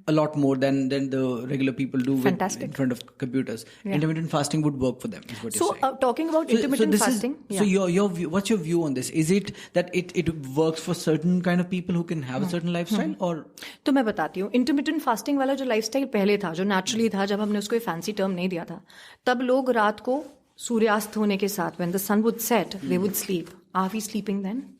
a lot more than the regular people do in front of computers. Yeah. Intermittent fasting would work for them, is what you're saying. Talking about intermittent fasting. So your view, what's your view on this? Is it that it works for certain kind of people who can have a certain lifestyle, or? तो मैं बताती हूँ, intermittent fasting वाला जो lifestyle पहले था, जो naturally था, जब हमने उसको fancy term नहीं दिया था, तब लोग रात को सूर्यास्त होने के साथ, when the sun would set, they would sleep. Are we sleeping then?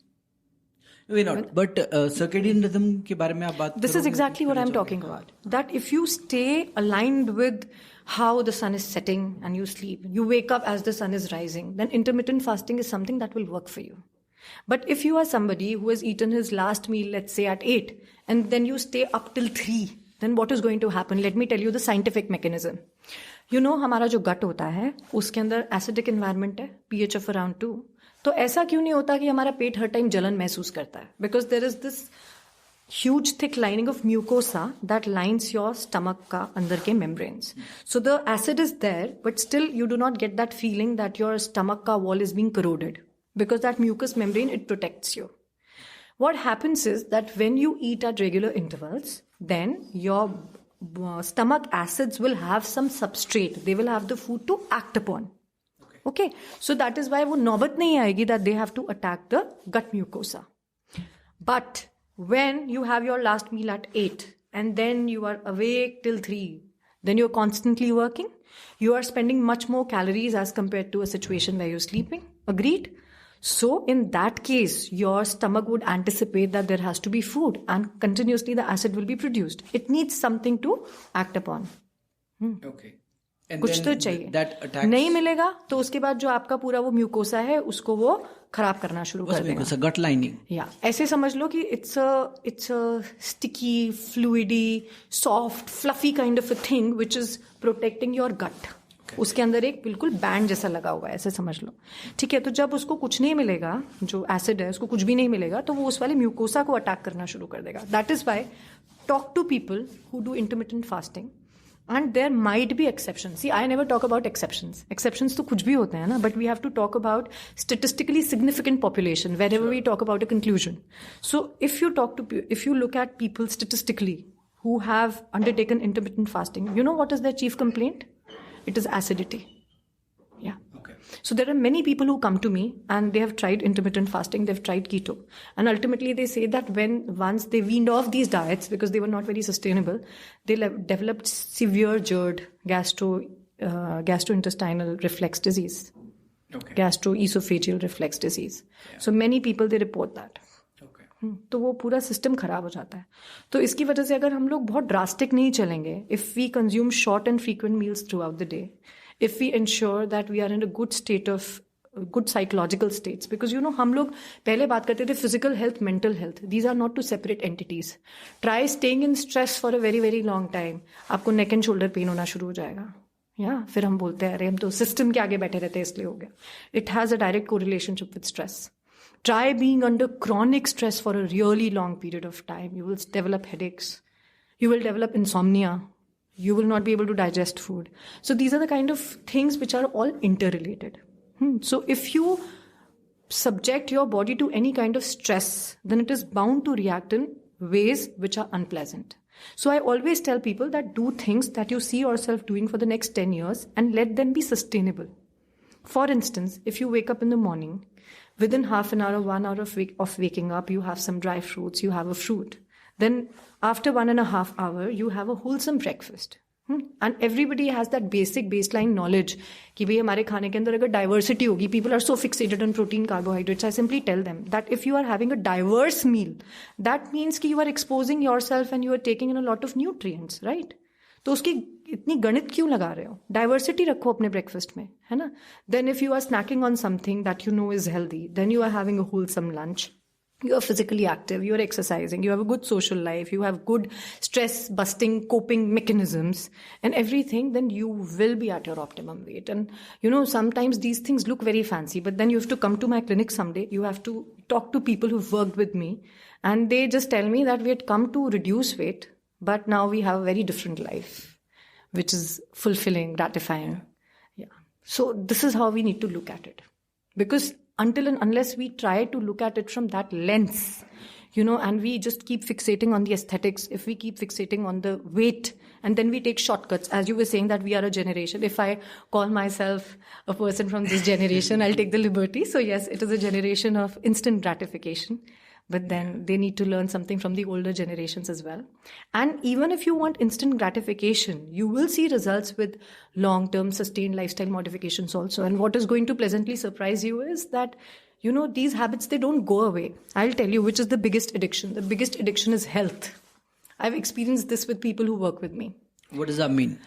We're not. But circadian rhythm के बारे में आप बात This is exactly what I'm talking about. That if you stay aligned with how the sun is setting and you sleep, you wake up as the sun is rising, then intermittent fasting is something that will work for you. But if you are somebody who has eaten his last meal, let's say at 8, and then you stay up till 3, then what is going to happen? Let me tell you the scientific mechanism. हमारा जो gut होता है, उसके अंदर acidic environment है, pH of around 2. तो ऐसा क्यों नहीं होता कि हमारा पेट हर टाइम जलन महसूस करता है? Because there is this huge thick lining of mucosa that lines your stomach का अंदर के membranes. So the acid is there, but still you do not get that feeling that your stomach का wall is being corroded. Because that mucous membrane, it protects you. What happens is that when you eat at regular intervals, then your stomach acids will have some substrate. They will have the food to act upon. Okay, so that is why वो नौबत नहीं आएगी that they have to attack the gut mucosa. But when you have your last meal at 8 and then you are awake till 3, then you're constantly working, you are spending much more calories as compared to a situation where you're sleeping. Agreed? So in that case, your stomach would anticipate that there has to be food and continuously the acid will be produced. It needs something to act upon. Okay. And कुछ तो then चाहिए. that attacks. नहीं मिलेगा तो उसके बाद जो आपका पूरा वो म्यूकोसा है उसको वो खराब करना शुरू कर देगा. It's a gut lining. या ऐसे समझ लो कि it's a sticky, fluidy, soft, fluffy kind of a thing which is protecting your gut. उसके अंदर एक बिल्कुल बैंड जैसा लगा हुआ है, ऐसे समझ लो. ठीक है, तो जब उसको कुछ नहीं मिलेगा, जो एसिड है उसको कुछ भी नहीं मिलेगा, तो वो उस वाले म्यूकोसा को अटैक करना शुरू कर देगा. That is why talk to people who do intermittent fasting. And there might be exceptions. See, I never talk about exceptions. Exceptions तो कुछ भी होते हैं ना, but we have to talk about statistically significant population whenever we talk about a conclusion. So if you look at people statistically who have undertaken intermittent fasting, you know what is their chief complaint? It is acidity. Yeah. Okay. So there are many people who come to me and they have tried intermittent fasting, they've tried keto. And ultimately they say that once they weaned off these diets because they were not very sustainable, they developed severe GERD, gastrointestinal reflex disease. Okay. Gastroesophageal reflex disease. Yeah. So many people, they report that. तो वो पूरा system खराब हो जाता है. तो इसकी वजह से अगर हम लोग बहुत ड्रास्टिक नहीं चलेंगे, if we consume short and frequent meals throughout the day, if we ensure that we are in a good state of good psychological states, because हम लोग पहले बात करते थे physical health, mental health, these are not two separate entities. Try staying in stress for a very very long time, आपको neck and shoulder pain होना शुरू हो जाएगा. फिर हम बोलते हैं अरे हम तो सिस्टम के आगे बैठे रहते हैं इसलिए हो गया. It has a direct correlation with stress. Try being under chronic stress for a really long period of time. You will develop headaches. You will develop insomnia. You will not be able to digest food. So these are the kind of things which are all interrelated. So if you subject your body to any kind of stress, then it is bound to react in ways which are unpleasant. So I always tell people that do things that you see yourself doing for the next 10 years and let them be sustainable. For instance, if you wake up in the morning, within half an hour or 1 hour of waking up, you have some dry fruits, you have a fruit. Then after 1.5 hours, you have a wholesome breakfast. And everybody has that basic baseline knowledge कि भाई हमारे खाने के अंदर अगर diversity होगी, people are so fixated on protein, carbohydrates. I simply tell them that if you are having a diverse meal, that means कि you are exposing yourself and you are taking in a lot of nutrients, right? तो उसकी इतनी गणित क्यों लगा रहे हो? Diversity रखो अपने ब्रेकफास्ट में, है ना? Then if you are snacking on something that you know is healthy, then you are having a wholesome lunch. You are physically active, you are exercising, you have a good social life, you have good stress busting coping mechanisms and everything, then you will be at your optimum weight. And sometimes these things look very fancy, but then you have to come to my clinic someday, you have to talk to people who've worked with me and they just tell me that we had come to reduce weight, but now we have a very different life, which is fulfilling, gratifying. Yeah. So this is how we need to look at it. Because until and unless we try to look at it from that lens, and we just keep fixating on the aesthetics, if we keep fixating on the weight, and then we take shortcuts, as you were saying that we are a generation. If I call myself a person from this generation, I'll take the liberty. So yes, it is a generation of instant gratification. But then they need to learn something from the older generations as well. And even if you want instant gratification, you will see results with long-term sustained lifestyle modifications also. And what is going to pleasantly surprise you is that, these habits, they don't go away. I'll tell you which is the biggest addiction. The biggest addiction is health. I've experienced this with people who work with me. What does that mean?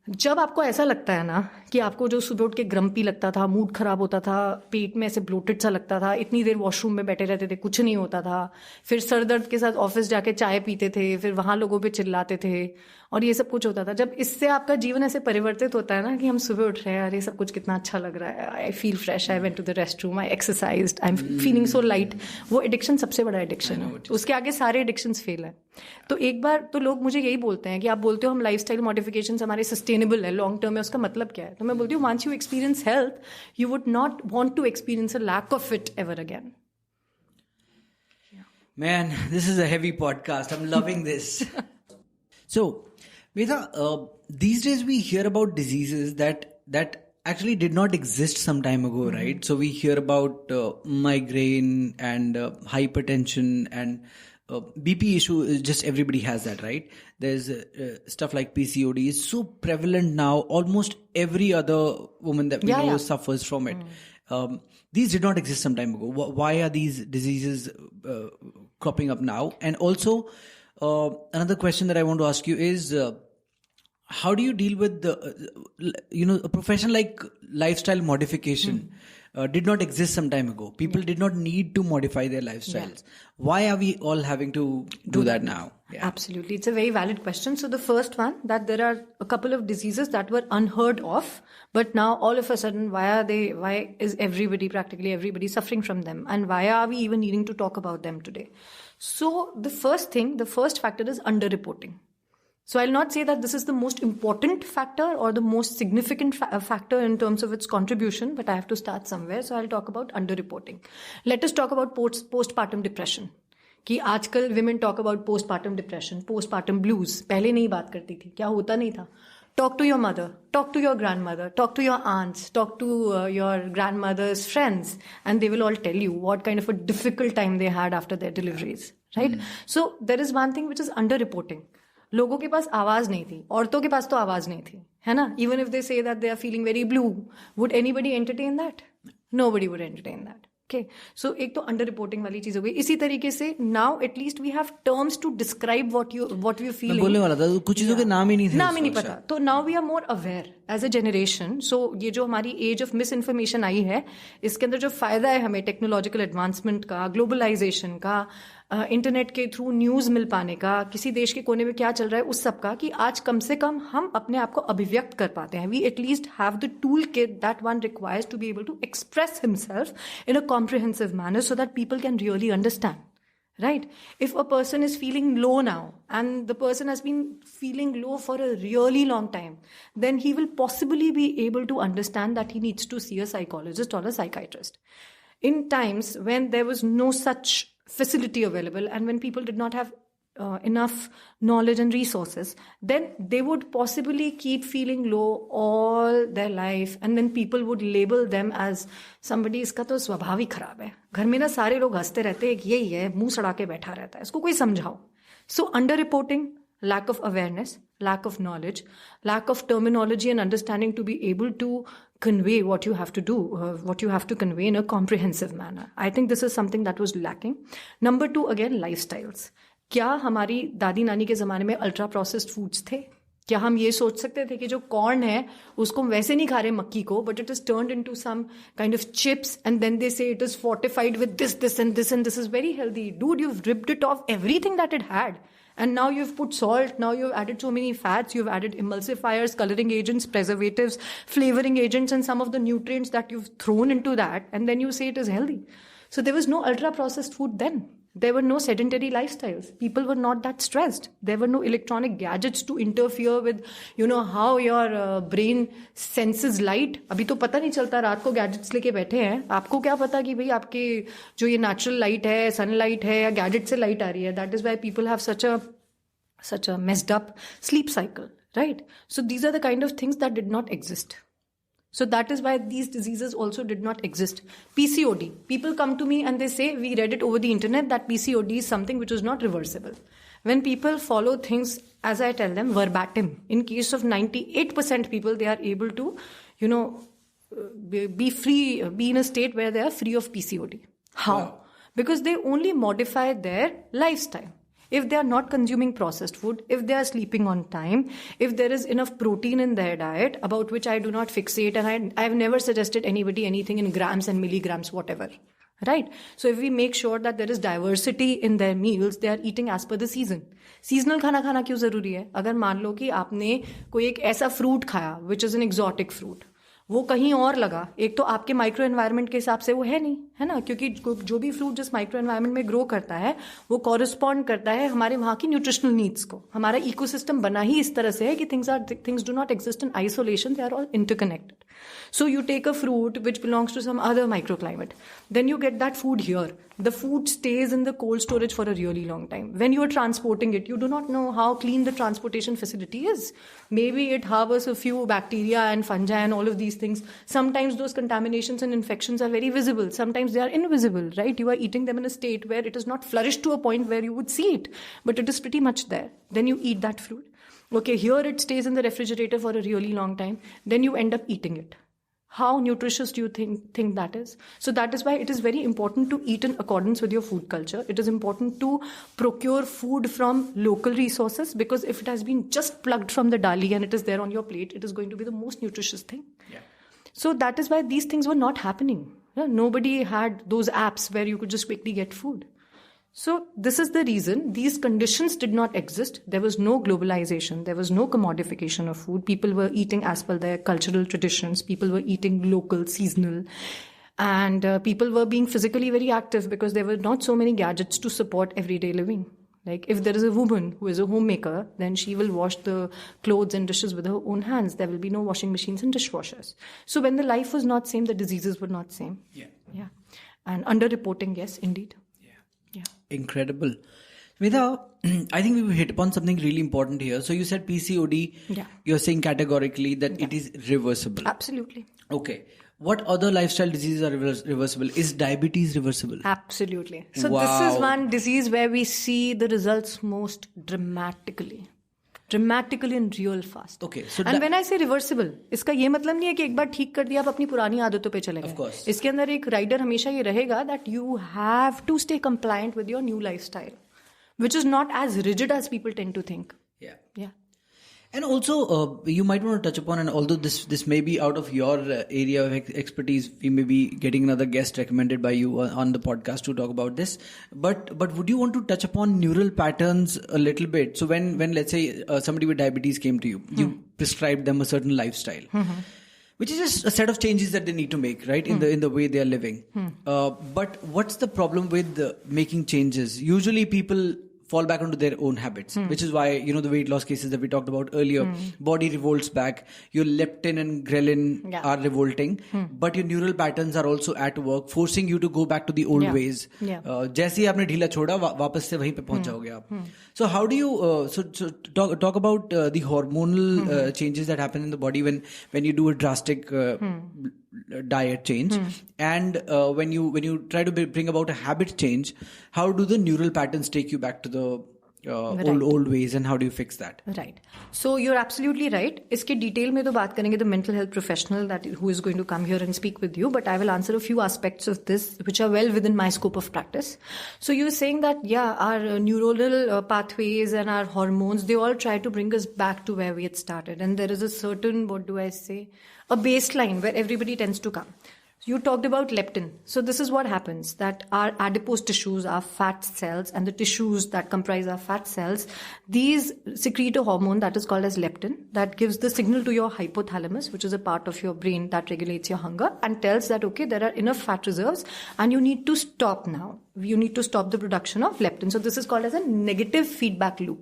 जब आपको ऐसा लगता है ना कि आपको जो सुबह उठ के ग्रम्पी लगता था, मूड खराब होता था, पेट में ऐसे ब्लोटेड सा लगता था, इतनी देर वॉशरूम में बैठे रहते थे, कुछ नहीं होता था, फिर सर दर्द के साथ ऑफिस जाके चाय पीते थे, फिर वहां लोगों पे चिल्लाते थे और ये सब कुछ होता था. जब इससे आपका जीवन ऐसे परिवर्तित होता है ना कि हम सुबह उठ रहे हैं, अरे सब कुछ कितना अच्छा लग रहा है, I feel fresh, I went to the restroom, I exercised, I am feeling so light. वो एडिक्शन सबसे बड़ा एडिक्शन है, उसके आगे सारे एडिक्शंस फेल है. तो एक बार तो लोग मुझे यही बोलते हैं कि आप बोलते हो हम लाइफस्टाइल मॉडिफिकेशंस हमारे सस्टेनेबल है, लॉन्ग टर्म में, उसका मतलब क्या है? तो मैं बोलती हूँ once you experience health, you would not want to experience a lack of it ever again. Man, this is a heavy podcast. I'm loving this. So, Medha, these days we hear about diseases that actually did not exist some time ago, right? So we hear about migraine and hypertension and BP issue. Is just everybody has that, right? There's stuff like PCOD is so prevalent now. Almost every other woman that we know suffers from it. these did not exist some time ago. Why are these diseases cropping up now? And also, another question that I want to ask you is, how do you deal with a profession like lifestyle modification did not exist some time ago. People did not need to modify their lifestyles. Why are we all having to do that now? Absolutely. It's a very valid question. So the first one, that there are a couple of diseases that were unheard of, but now all of a sudden, why is practically everybody suffering from them? And why are we even needing to talk about them today? So the first factor is underreporting. So I'll not say that this is the most important factor or the most significant factor in terms of its contribution, but I have to start somewhere. So I'll talk about underreporting. Let us talk about postpartum depression. कि आजकल women talk about postpartum depression, postpartum blues. पहले नहीं बात करती थी, क्या होता नहीं था. Talk to your mother, talk to your grandmother, talk to your aunts, talk to your grandmother's friends, and they will all tell you what kind of a difficult time they had after their deliveries, right? So there is one thing which is underreporting. लोगों के पास आवाज नहीं थी, औरतों के पास तो आवाज नहीं थी, है ना? Even if they say that they are feeling very blue, would anybody entertain that? Nobody would entertain that. Okay, so एक तो अंडर रिपोर्टिंग वाली चीज हो गई. इसी तरीके से now at least we have terms to describe what you feeling. बोलने वाला था, कुछ चीजों के नाम ही नहीं पता. तो now we are more aware as a generation. So ये जो हमारी एज ऑफ मिस इन्फॉर्मेशन आई है, इसके अंदर जो फायदा है हमें टेक्नोलॉजिकल एडवांसमेंट का, ग्लोबलाइजेशन का, इंटरनेट के थ्रू न्यूज मिल पाने का, किसी देश के कोने में क्या चल रहा है उस सब का, कि आज कम से कम हम अपने आप को अभिव्यक्त कर पाते हैं. We at least have the tool kit that one requires to be able to express himself in a comprehensive manner so that people can really understand. Right? If a person is feeling low now and the person has been feeling low for a really long time, then he will possibly be able to understand that he needs to see a psychologist or a psychiatrist. In times when there was no such facility available and when people did not have enough knowledge and resources, then they would possibly keep feeling low all their life, and then people would label them as somebody इसका तो स्वभाव ही खराब है, घर में ना सारे लोग हंसते रहते हैं, यही है, मुंह सड़ा के बैठा रहता है, इसको कोई समझाओ. So underreporting, lack of awareness, lack of knowledge, lack of terminology and understanding to be able to convey what you have to do, what you have to convey in a comprehensive manner. I think this is something that was lacking. Number 2, again, lifestyles. क्या हमारी दादी नानी के ज़माने में ultra processed foods थे? क्या हम ये सोच सकते थे कि जो कॉर्न है उसको हम वैसे नहीं खा रहे मक्की को, but it is turned into some kind of chips and then they say it is fortified with this and this is very healthy. Dude, you've ripped it off everything that it had, and now you've put salt, now you've added so many fats, you've added emulsifiers, coloring agents, preservatives, flavoring agents, and some of the nutrients that you've thrown into that, and then you say it is healthy. So there was no ultra processed food then. There were no sedentary lifestyles. People were not that stressed. There were no electronic gadgets to interfere with, how your brain senses light. अभी तो पता नहीं चलता, रात को gadgets लेके बैठे हैं, आपको क्या पता कि भाई आपके जो ये natural light है, sunlight है या gadget से light आ रही है. That is why people have such a messed up sleep cycle, right? So these are the kind of things that did not exist. So that is why these diseases also did not exist. PCOD. People come to me and they say, we read it over the internet that PCOD is something which is not reversible. When people follow things, as I tell them, verbatim, in case of 98% people, they are able to, be in a state where they are free of PCOD. How? Wow. Because they only modify their lifestyle. If they are not consuming processed food, if they are sleeping on time, if there is enough protein in their diet, about which I do not fixate, and I have never suggested anybody anything in grams and milligrams, whatever. Right? So if we make sure that there is diversity in their meals, they are eating as per the season. Seasonal खाना खाना क्यों जरूरी है? अगर मान लो कि आपने कोई एक ऐसा फ्रूट खाया, which is an exotic fruit, वो कहीं और लगा, एक तो आपके माइक्रो एनवायरनमेंट के हिसाब से वो है नहीं, है ना? क्योंकि जो भी फ्रूट जिस माइक्रो एनवायरनमेंट में ग्रो करता है वो कॉरेस्पॉन्ड करता है हमारे वहाँ की न्यूट्रिशनल नीड्स को. हमारा इकोसिस्टम बना ही इस तरह से है कि things do not exist in isolation, they are all interconnected. So you take a fruit which belongs to some other microclimate, then you get that food here. The food stays in the cold storage for a really long time. When you are transporting it, you do not know how clean the transportation facility is. Maybe it harbors a few bacteria and fungi and all of these things. Sometimes those contaminations and infections are very visible. Sometimes they are invisible, right? You are eating them in a state where it is not flourished to a point where you would see it, but it is pretty much there. Then you eat that fruit. Okay, here it stays in the refrigerator for a really long time. Then you end up eating it. How nutritious do you think that is? So that is why it is very important to eat in accordance with your food culture. It is important to procure food from local resources, because if it has been just plugged from the dali and it is there on your plate, it is going to be the most nutritious thing. Yeah. So that is why these things were not happening. Nobody had those apps where you could just quickly get food. So this is the reason these conditions did not exist. There was no globalization. There was no commodification of food. People were eating as per their cultural traditions. People were eating local, seasonal. And people were being physically very active because there were not so many gadgets to support everyday living. Like if there is a woman who is a homemaker, then she will wash the clothes and dishes with her own hands. There will be no washing machines and dishwashers. So when the life was not same, the diseases were not same. Yeah. And underreporting, yes, indeed. Yeah. Incredible. Medha, I think we've hit upon something really important here. So you said PCOD. Yeah. You're saying categorically that it is reversible. Absolutely. Okay. What other lifestyle diseases are reversible? Is diabetes reversible? Absolutely. So Wow. This is one disease where we see the results most dramatically and real fast. Okay. So And when I say reversible, इसका ये मतलब नहीं है कि एक बार ठीक कर दिया आप अपनी पुरानी आदतों पे चले गए. Of course. इसके अंदर एक राइडर हमेशा ये रहेगा that you have to stay compliant with your new lifestyle, which is not as rigid as people tend to think. Yeah. And also, you might want to touch upon, and although this may be out of your area of expertise, we may be getting another guest recommended by you on the podcast to talk about this. But would you want to touch upon neural patterns a little bit? So when let's say somebody with diabetes came to you, you prescribed them a certain lifestyle, which is just a set of changes that they need to make, right, in the way they are living. But what's the problem with making changes? Usually people fall back onto their own habits, which is why, the weight loss cases that we talked about earlier, body revolts back, your leptin and ghrelin are revolting, but your neural patterns are also at work, forcing you to go back to the old ways. जैसे ही आपने ढीला छोड़ा, वापस से वहीं पे पहुंच जाओगे आप. So how do you, talk about the hormonal changes that happen in the body when you do a drastic diet change, and when you try to bring about a habit change, how do the neural patterns take you back to the old ways, and how do you fix that? Right. So you're absolutely right. इसके detail में तो बात करेंगे the mental health professional who is going to come here and speak with you, but I will answer a few aspects of this which are well within my scope of practice. So you were saying that our neuronal pathways and our hormones, they all try to bring us back to where we had started, and there is a certain, a baseline where everybody tends to come. You talked about leptin. So this is what happens, that our adipose tissues, our fat cells, and the tissues that comprise our fat cells, these secrete a hormone that is called as leptin, that gives the signal to your hypothalamus, which is a part of your brain that regulates your hunger, and tells that, okay, there are enough fat reserves and you need to stop now. You need to stop the production of leptin. So this is called as a negative feedback loop.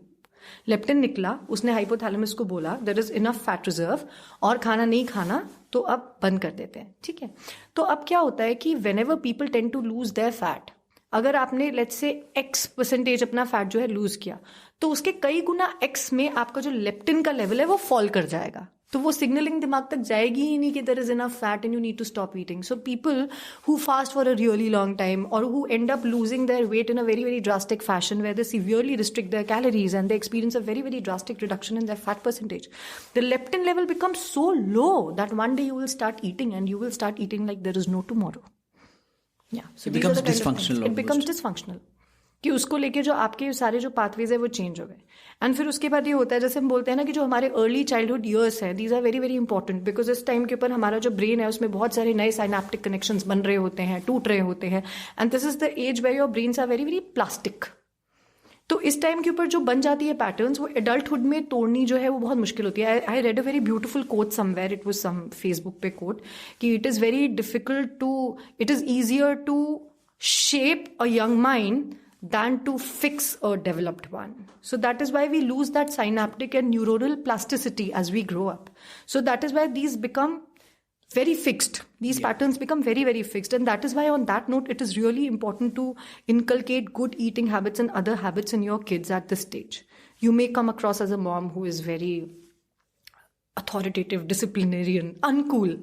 Leptin निकला, उसने hypothalamus को बोला there is enough fat reserve और खाना नहीं खाना, तो अब बंद कर देते हैं. ठीक है. तो अब क्या होता है कि whenever people tend to lose their fat, अगर आपने लेट्स से X% अपना फैट जो है लूज किया, तो उसके कई गुना X में आपका जो लेप्टिन का लेवल है वो फॉल कर जाएगा. तो वो सिग्नलिंग दिमाग तक जाएगी ही नहीं कि there is enough fat and you need to stop eating. So people who fast for a really long time और who end up losing their weight in a very very drastic fashion where they severely restrict their calories and they experience a very very drastic reduction in their fat percentage, the leptin level becomes so low that one day you will start eating and you will start eating like there is no tomorrow. So it becomes dysfunctional. It becomes dysfunctional. कि उसको लेके जो आपके सारे जो pathways है वो change हो गए. एंड फिर उसके बाद ये होता है, जैसे हम बोलते हैं ना कि जो हमारे अर्ली चाइल्डहुड ईयर्स हैं, these are very very important, because इस टाइम के ऊपर हमारा जो ब्रेन है उसमें बहुत सारे नए साइनेप्टिक कनेक्शंस बन रहे होते हैं, टूट रहे होते हैं, and this is the age where your brains are very very plastic. तो इस टाइम के ऊपर जो बन जाती है पैटर्न्स, वो एडल्टहुड में तोड़नी जो है वो बहुत मुश्किल होती है. I read a very beautiful quote somewhere, it was some Facebook पे कोट, कि it is very difficult to, it is easier to shape a young mind than to fix a developed one. So that is why we lose that synaptic and neuronal plasticity as we grow up. So that is why these become very fixed. These patterns become very, very fixed. And that is why on that note, it is really important to inculcate good eating habits and other habits in your kids at this stage. You may come across as a mom who is very authoritative, disciplinarian, uncool,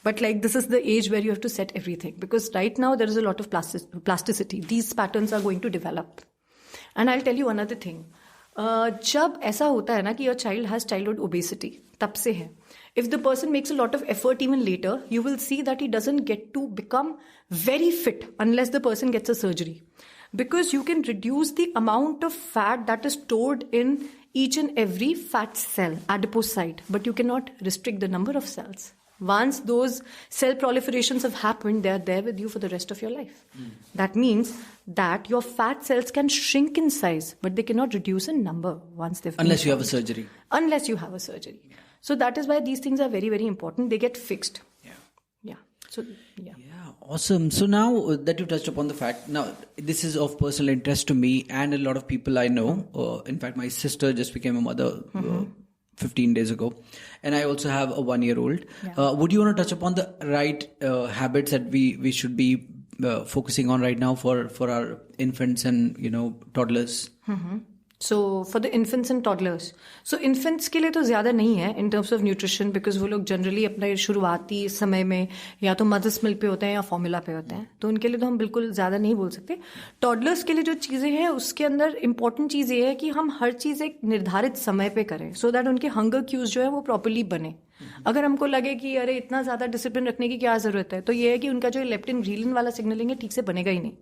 but like this is the age where you have to set everything, because right now there is a lot of plasticity. These patterns are going to develop. And I'll tell you another thing. जब ऐसा होता है ना कि your child has childhood obesity, तब से है. if the person makes a lot of effort even later, you will see that he doesn't get to become very fit unless the person gets a surgery. Because you can reduce the amount of fat that is stored in each and every fat cell, adipocyte, but you cannot restrict the number of cells. Once those cell proliferations have happened, they are there with you for the rest of your life. That means that your fat cells can shrink in size, but they cannot reduce in number once they've Unless you have a surgery. Unless you have a surgery. So that is why these things are very, very important. They get fixed. Yeah. So, yeah. Yeah, awesome. So now that you touched upon the fact, now this is of personal interest to me and a lot of people I know. In fact, my sister just became a mother 15 days ago, and I also have a 1-year-old. Would you want to touch upon the right habits that we should be focusing on right now for our infants and toddlers? So for the infants and toddlers, so infants के लिए तो ज़्यादा नहीं है in terms of nutrition, because वो लोग generally अपने शुरुआती समय में या तो मदर्स मिल्क पे होते हैं या फॉर्मूला पे होते हैं, तो उनके लिए तो हम बिल्कुल ज़्यादा नहीं बोल सकते. टॉडलर्स के लिए जो चीज़ें हैं उसके अंदर इम्पोर्टेंट चीज़ ये है कि हम हर चीज़ एक निर्धारित समय पे करें, सो दैट उनके हंगर क्यूज जो है वो प्रॉपरली बने. अगर हमको लगे कि अरे इतना ज़्यादा डिसिप्लिन रखने की क्या ज़रूरत है, तो ये है कि उनका जो लेप्टिन ग्रीलिन वाला सिग्नलिंग है ठीक से बनेगा ही नहीं.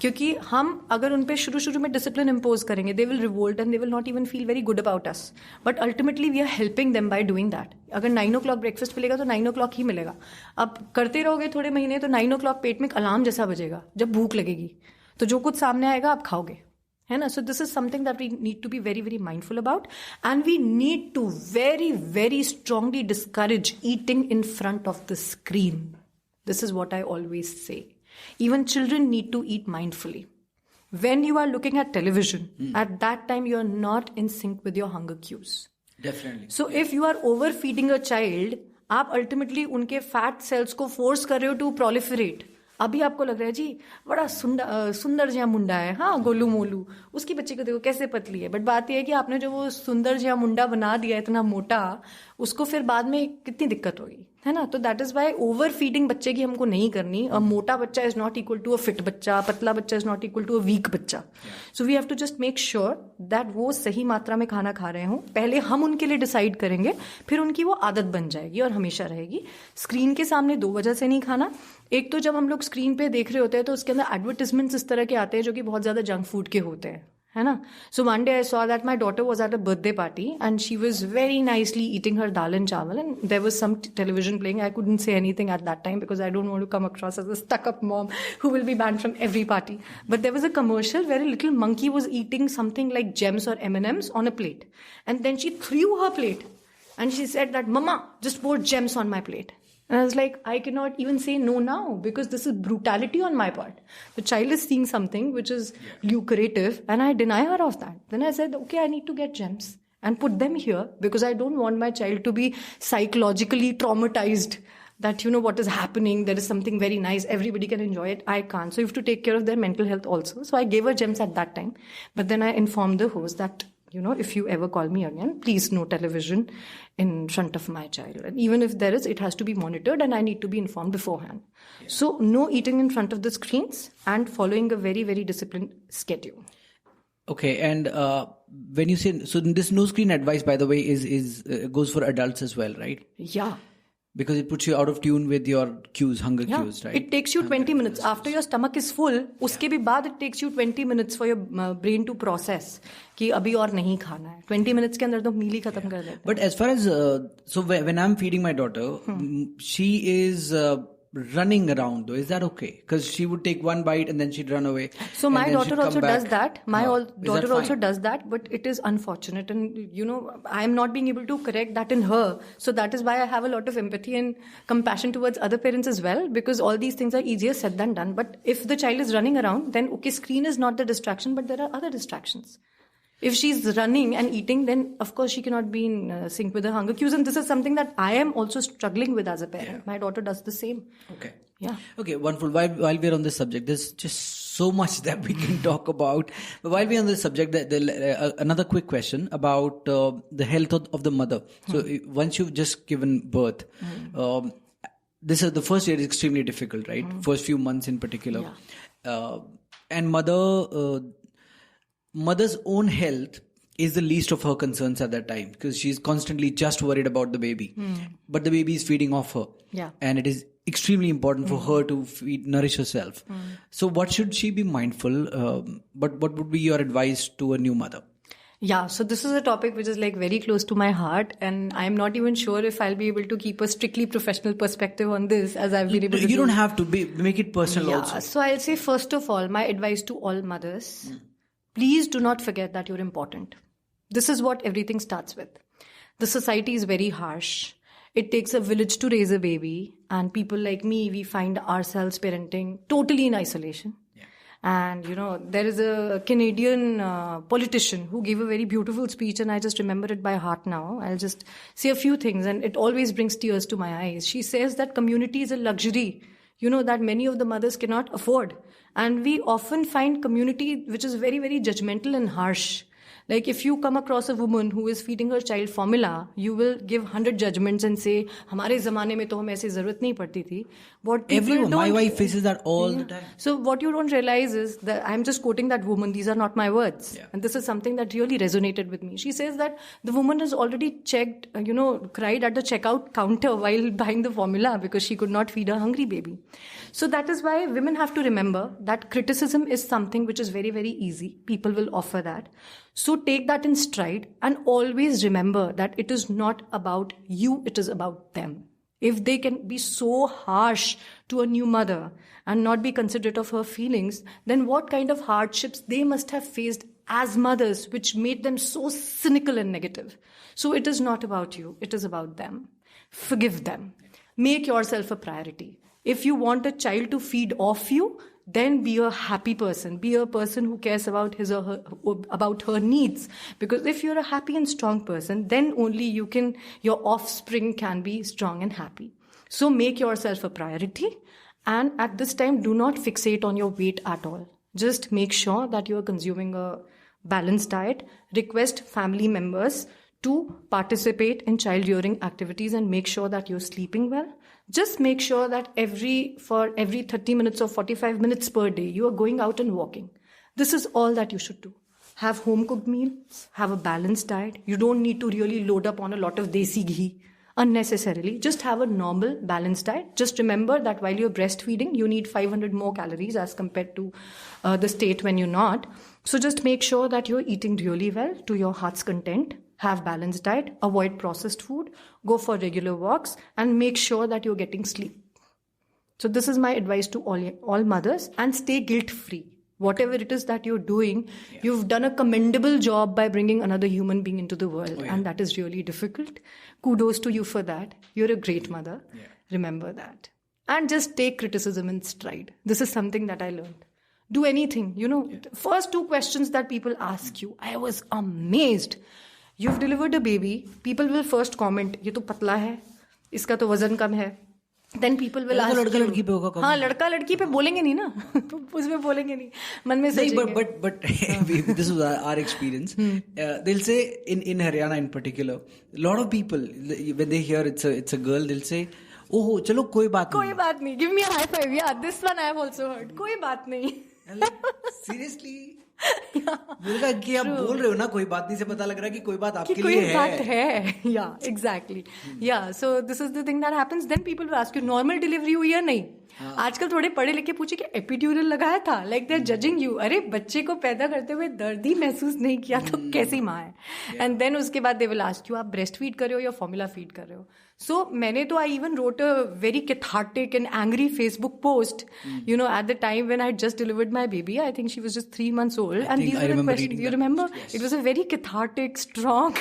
क्योंकि हम अगर उन पे शुरू में डिसिप्लिन इम्पोज करेंगे, they will revolt and they will not even feel very good about us, but ultimately we are helping them by doing that. अगर 9 o'clock ब्रेकफास्ट मिलेगा तो 9 o'clock ही मिलेगा. अब करते रहोगे थोड़े महीने तो 9 o'clock पेट में एक अलार्म जैसा बजेगा. जब भूख लगेगी तो जो कुछ सामने आएगा आप खाओगे, है ना. So this is something that we need to be very very mindful about, and we need to very very strongly discourage eating in front of the screen. This is what I always say. Even children need to eat mindfully. When you are looking at television, at that time you are not in sync with your hunger cues. Definitely. So if you are overfeeding a child, आप ultimately उनके fat cells को force कर रहे हो to proliferate. अभी आपको लग रहा है जी बड़ा सुंदर जिया मुंडा है, हाँ गोलू मोलू, उसकी बच्ची को देखो कैसे पतली है. बट बात यह है कि आपने जो वो सुंदर जिया मुंडा बना दिया इतना मोटा, उसको फिर बाद में कितनी दिक्कत होगी, है ना. तो that is why overfeeding बच्चे की हमको नहीं करनी. अ मोटा बच्चा is not equal to a fit बच्चा, पतला बच्चा is not equal to a weak बच्चा. So we have to just make sure that वो सही मात्रा में खाना खा रहे हों. पहले हम उनके लिए डिसाइड करेंगे, फिर उनकी वो आदत बन जाएगी और हमेशा रहेगी. स्क्रीन के सामने 2 वजह से नहीं खाना. एक तो जब हम लोग स्क्रीन पे देख रहे होते हैं तो उसके अंदर एडवर्टिजमेंट्स इस तरह के आते हैं जो कि बहुत ज्यादा जंक फूड के होते हैं, है ना. So one day I saw that my daughter was at a birthday party and she was very nicely eating her dal and chawal, and there was some television playing. I couldn't say anything at that time because I don't want to come across as a stuck up mom who will be banned from every party. But there was a commercial where a little monkey was eating something like gems or M&Ms on a plate, and then she threw her plate and she said that, "Mama, just pour gems on my plate." And I was like, I cannot even say no now because this is brutality on my part. The child is seeing something which is lucrative and I deny her of that. Then I said, okay, I need to get gems and put them here because I don't want my child to be psychologically traumatized that, what is happening. There is something very nice. Everybody can enjoy it. I can't. So you have to take care of their mental health also. So I gave her gems at that time. But then I informed the host that, if you ever call me again, please no television in front of my child. And even if there is, it has to be monitored and I need to be informed beforehand. Yeah. So no eating in front of the screens and following a very, very disciplined schedule. Okay. And when you say, so this no screen advice, by the way, is goes for adults as well, right? Yeah. Because it puts you out of tune with your cues, hunger cues, right? It takes you 20 minutes. After your stomach is full, उसके भी बाद it takes you 20 minutes for your brain to process कि अभी और नहीं खाना है. 20 minutes के अंदर तो मील ही खत्म कर देते हैं. But as far as, so when I'm feeding my daughter, she is running around though. Is that okay? Because she would take one bite and then she'd run away. So my daughter also does that. My daughter also does that, but it is unfortunate. And I am not being able to correct that in her. So that is why I have a lot of empathy and compassion towards other parents as well, because all these things are easier said than done. But if the child is running around, then okay, screen is not the distraction, but there are other distractions. If she's running and eating, then of course she cannot be in sync with her hunger cues. And this is something that I am also struggling with as a parent. Yeah. My daughter does the same. Okay. Yeah. Okay, wonderful. While we're on this subject, there's just so much that we can talk about. But while we're on this subject, another quick question about the health of the mother. So once you've just given birth, this is the first year is extremely difficult, right? First few months in particular. Yeah. And mother's own health is the least of her concerns at that time, because she's constantly just worried about the baby. But the baby is feeding off her. Yeah. And it is extremely important for her to nourish herself. So what should she be mindful? But what would be your advice to a new mother? Yeah, so this is a topic which is like very close to my heart, and I'm not even sure if I'll be able to keep a strictly professional perspective on this, as I've been able to. You don't have to make it personal also. So I'll say, first of all, my advice to all mothers, please do not forget that you're important. This is what everything starts with. The society is very harsh. It takes a village to raise a baby, and people like me, we find ourselves parenting totally in isolation. And, there is a Canadian politician who gave a very beautiful speech, and I just remember it by heart now. I'll just say a few things, and it always brings tears to my eyes. She says that community is a luxury, that many of the mothers cannot afford. And we often find community which is very, very judgmental and harsh. Like if you come across a woman who is feeding her child formula, you will give 100 judgments and say, "Hamare zamane mein to hum aise zarurat nahi padti thi." Everyone, my wife faces that all the time. So what you don't realize is that I'm just quoting that woman. These are not my words. Yeah. And this is something that really resonated with me. She says that the woman has already checked, cried at the checkout counter while buying the formula because she could not feed a hungry baby. So that is why women have to remember that criticism is something which is very, very easy. People will offer that. So take that in stride and always remember that it is not about you, it is about them. If they can be so harsh to a new mother and not be considerate of her feelings, then what kind of hardships they must have faced as mothers, which made them so cynical and negative. So it is not about you, it is about them. Forgive them. Make yourself a priority. If you want a child to feed off you, then be a happy person. Be a person who cares about his or her, about her needs. Because if you're a happy and strong person, then only your offspring can be strong and happy. So make yourself a priority. And at this time, do not fixate on your weight at all. Just make sure that you are consuming a balanced diet. Request family members to participate in child rearing activities and make sure that you're sleeping well. Just make sure that for every 30 minutes or 45 minutes per day, you are going out and walking. This is all that you should do. Have home cooked meals, have a balanced diet. You don't need to really load up on a lot of desi ghee unnecessarily. Just have a normal balanced diet. Just remember that while you're breastfeeding, you need 500 more calories as compared to the state when you're not. So just make sure that you're eating really well to your heart's content. Have balanced diet, avoid processed food, go for regular walks, and make sure that you're getting sleep. So this is my advice to all mothers, and stay guilt-free. Whatever it is that you're doing, you've done a commendable job by bringing another human being into the world, and that is really difficult. Kudos to you for that. You're a great mother. Remember that. And just take criticism in stride. This is something that I learned. Do anything, First 2 questions that people ask you, I was amazed. You've delivered a baby. People will first comment, ये तो पतला है, इसका तो वजन कम है. Then people will ask लड़का लड़की पे होगा कम. हाँ, लड़का लड़की पे बोलेंगे नहीं ना. उसमें बोलेंगे नहीं. मन में सोचेंगे. But this is our experience. They'll say in Haryana in particular, a lot of people when they hear it's a girl, they'll say, oh चलो कोई बात नहीं. कोई बात नहीं. Give me a high five. Yeah, this one I have also heard. कोई बात नहीं. Seriously. कि आप बोल रहे हो ना कोई बात नहीं से पता लग रहा है कि कोई बात आपके लिए कोई बात है. Yeah, exactly. Yeah, so this is the thing that happens. Then people will ask you, normal delivery हुई या नहीं? आजकल थोड़े पढ़े लिखे पूछे कि एपिड्यूरल लगाया था. Like they're judging you. अरे बच्चे को पैदा करते हुए दर्द ही महसूस नहीं किया तो कैसी माँ है? And then उसके बाद they will ask you, आप breast feed कर रहे हो या formula feed कर रहे हो? So मैंने तो I even wrote a very cathartic and angry Facebook post, at the time when I had just delivered my baby. I think she was just 3 months old. And these were the questions. You remember? Yes. It was a very cathartic, strong,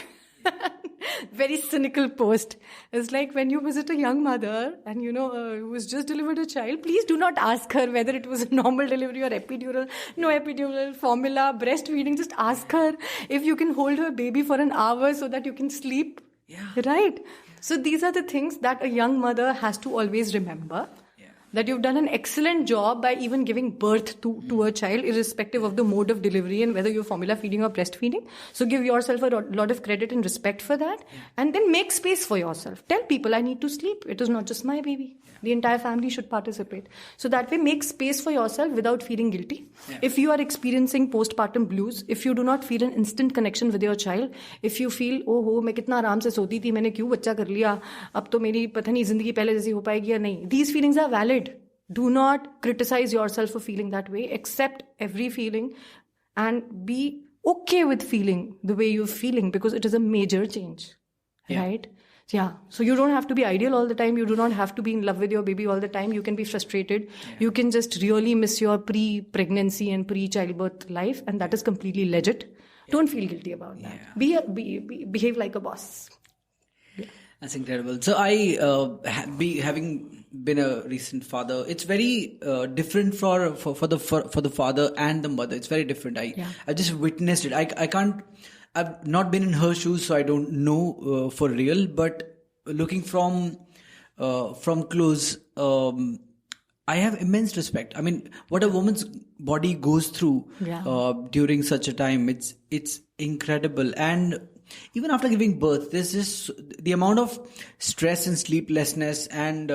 very cynical post. It's like when you visit a young mother and, who has just delivered a child, please do not ask her whether it was a normal delivery or epidural, no epidural, formula, breastfeeding. Just ask her if you can hold her baby for an hour so that you can sleep. Yeah. Right? So these are the things that a young mother has to always remember. that you've done an excellent job by even giving birth to a child, irrespective of the mode of delivery and whether you're formula feeding or breastfeeding. So give yourself a lot of credit and respect for that. And then make space for yourself. Tell people, I need to sleep. It is not just my baby. The entire family should participate. So that way, make space for yourself without feeling guilty. If you are experiencing postpartum blues, if you do not feel an instant connection with your child, if you feel, oh ho, मैं कितना आराम से सोती थी, मैंने क्यों बच्चा कर लिया, अब तो मेरी पता नहीं जिंदगी पहले जैसी हो पाएगी या नहीं. These feelings are valid. Do not criticize yourself for feeling that way. Accept every feeling and be okay with feeling the way you're feeling, because it is a major change, right? Yeah. So you don't have to be ideal all the time. You do not have to be in love with your baby all the time. You can be frustrated. You can just really miss your pre-pregnancy and pre-childbirth life, and that is completely legit. Don't feel guilty about that. Behave like a boss. That's incredible. So having been a recent father, it's very different for the father and the mother. It's very different. I just witnessed it. I can't. I've not been in her shoes, so I don't know for real. But looking from close, I have immense respect. I mean, what a woman's body goes through during such a time, it's incredible. And even after giving birth, there's just the amount of stress and sleeplessness and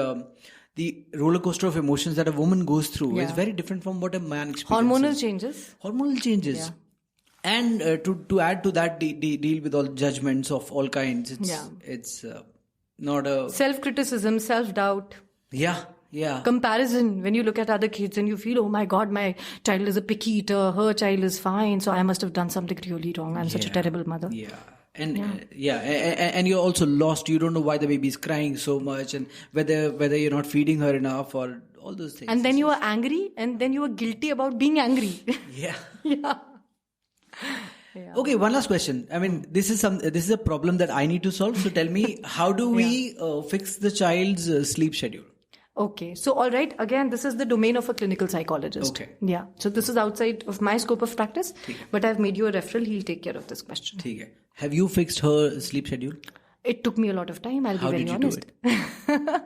the roller coaster of emotions that a woman goes through is very different from what a man experiences. Hormonal changes. Yeah. And to add to that, deal with all judgments of all kinds. It's not a... Self-criticism, self-doubt. Yeah. Comparison. When you look at other kids and you feel, oh my God, my child is a picky eater, her child is fine, so I must have done something really wrong. I'm such a terrible mother. Yeah. And you're also lost. You don't know why the baby is crying so much, and whether you're not feeding her enough or all those things. And then you are angry, and then you are guilty about being angry. Yeah. Yeah. Okay, one last question. I mean, this is a problem that I need to solve. So tell me, how do we fix the child's sleep schedule? Okay, so all right, again, this is the domain of a clinical psychologist. Okay. Yeah, so this is outside of my scope of practice, but I've made you a referral. He'll take care of this question. Okay. Have you fixed her sleep schedule? It took me a lot of time, I'll be very honest. How did you do it?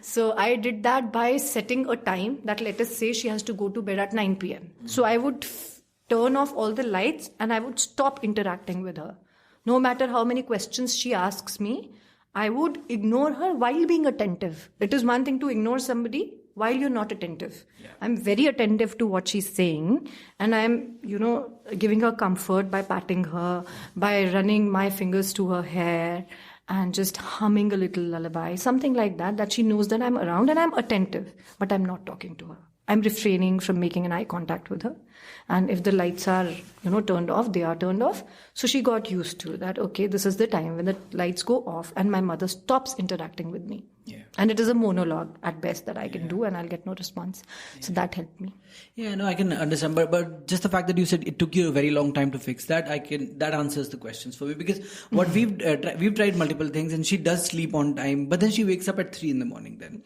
So I did that by setting a time that, let us say, she has to go to bed at 9 p.m. So I would turn off all the lights and I would stop interacting with her. No matter how many questions she asks me, I would ignore her while being attentive. It is one thing to ignore somebody while you're not attentive. Yeah. I'm very attentive to what she's saying, and I'm, giving her comfort by patting her, by running my fingers to her hair and just humming a little lullaby, something like that she knows that I'm around and I'm attentive, but I'm not talking to her. I'm refraining from making an eye contact with her. And if the lights are, turned off, they are turned off. So she got used to that. Okay, this is the time when the lights go off and my mother stops interacting with me. Yeah. And it is a monologue at best that I can do, and I'll get no response. Yeah. So that helped me. Yeah, no, I can understand. But just the fact that you said it took you a very long time to fix that, that answers the questions for me. Because what we've tried multiple things, and she does sleep on time, but then she wakes up at 3 a.m.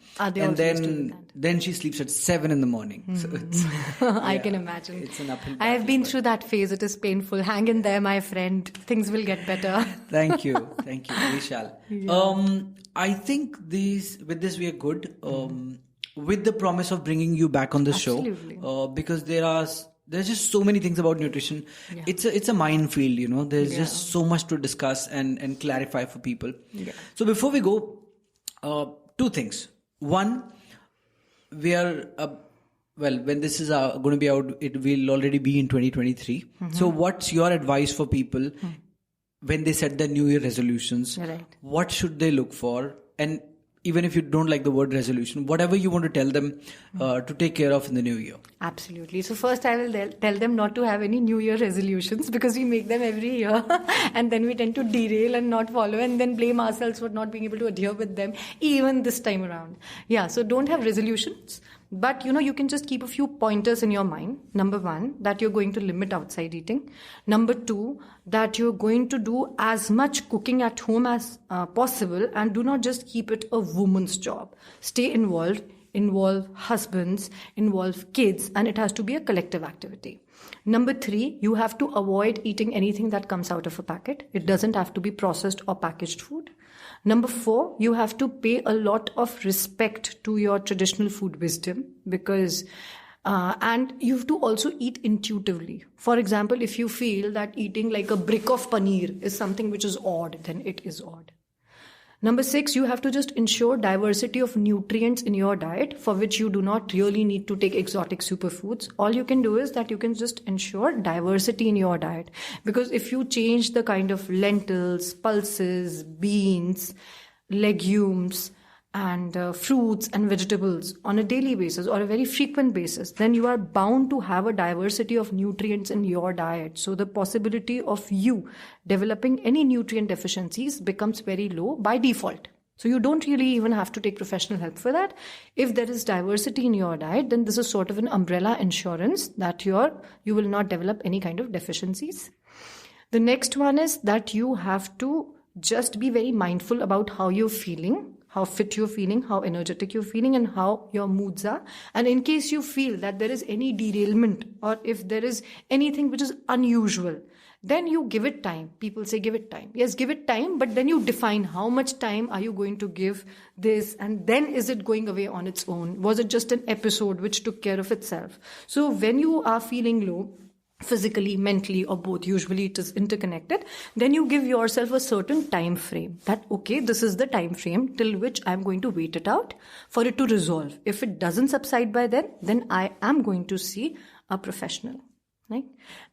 then she sleeps at 7 a.m. So it's, I can imagine. It's an uphill. I have been through that phase. It is painful. Hang in there, my friend. Things will get better. Thank you, Vishal. Yeah. I think with this we are good. With the promise of bringing you back on the show, because there's just so many things about nutrition. Yeah. It's a minefield, There's just so much to discuss and clarify for people. Yeah. So before we go, 2 things. One, we are when this is going to be out, it will already be in 2023. Mm-hmm. So what's your advice for people when they set their New Year resolutions? Right. What should they look for? And even if you don't like the word resolution, whatever you want to tell them to take care of in the new year. Absolutely. So first I will tell them not to have any New Year resolutions, because we make them every year and then we tend to derail and not follow and then blame ourselves for not being able to adhere with them even this time around. Yeah, so don't have resolutions. But, you can just keep a few pointers in your mind. Number 1, that you're going to limit outside eating. Number 2, that you're going to do as much cooking at home as possible, and do not just keep it a woman's job. Stay involved, involve husbands, involve kids, and it has to be a collective activity. Number 3, you have to avoid eating anything that comes out of a packet. It doesn't have to be processed or packaged food. Number 4, you have to pay a lot of respect to your traditional food wisdom, because and you have to also eat intuitively. For example, if you feel that eating like a brick of paneer is something which is odd, then it is odd. Number 6, you have to just ensure diversity of nutrients in your diet, for which you do not really need to take exotic superfoods. All you can do is that you can just ensure diversity in your diet. Because if you change the kind of lentils, pulses, beans, legumes, and fruits and vegetables on a daily basis or a very frequent basis, then you are bound to have a diversity of nutrients in your diet. So the possibility of you developing any nutrient deficiencies becomes very low by default. So you don't really even have to take professional help for that. If there is diversity in your diet, then this is sort of an umbrella insurance that you will not develop any kind of deficiencies. The next one is that you have to just be very mindful about how you're feeling, how fit you're feeling, how energetic you're feeling, and how your moods are. And in case you feel that there is any derailment, or if there is anything which is unusual, then you give it time. People say give it time. Yes, give it time, but then you define how much time are you going to give this, and then is it going away on its own? Was it just an episode which took care of itself? So when you are feeling low, physically, mentally, or both, usually it is interconnected, then you give yourself a certain time frame that, okay, this is the time frame till which I'm going to wait it out for it to resolve. If it doesn't subside by then I am going to see a professional. Right?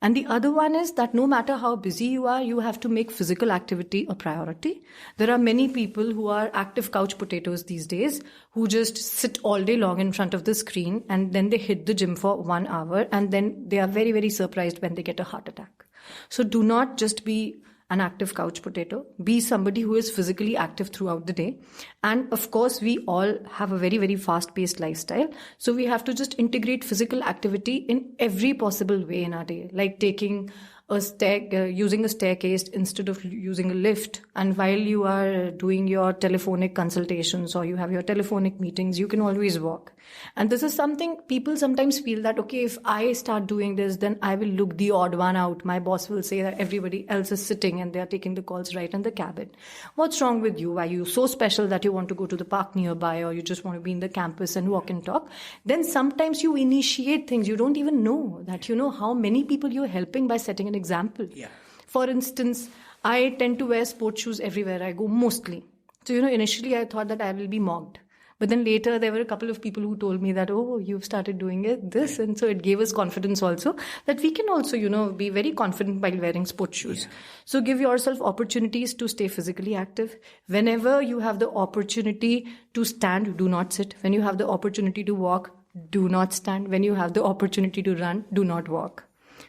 And the other one is that no matter how busy you are, you have to make physical activity a priority. There are many people who are active couch potatoes these days, who just sit all day long in front of the screen, and then they hit the gym for 1 hour, and then they are very, very surprised when they get a heart attack. So do not just be an active couch potato. Be somebody who is physically active throughout the day. And of course, we all have a very, very fast-paced lifestyle. So we have to just integrate physical activity in every possible way in our day, like taking using a staircase instead of using a lift. And while you are doing your telephonic consultations or you have your telephonic meetings, you can always walk. And this is something people sometimes feel that, okay, if I start doing this, then I will look the odd one out. My boss will say that everybody else is sitting and they are taking the calls right in the cabin. What's wrong with you? Are you so special that you want to go to the park nearby, or you just want to be in the campus and walk and talk? Then sometimes you initiate things. You don't even know that, how many people you're helping by setting an example. Yeah. For instance, I tend to wear sports shoes everywhere I go, mostly. So, initially I thought that I will be mocked. But then later there were a couple of people who told me that, oh, you've started doing this. And so it gave us confidence also that we can also, be very confident while wearing sports shoes. Yeah. So give yourself opportunities to stay physically active. Whenever you have the opportunity to stand, do not sit. When you have the opportunity to walk, do not stand. When you have the opportunity to run, do not walk.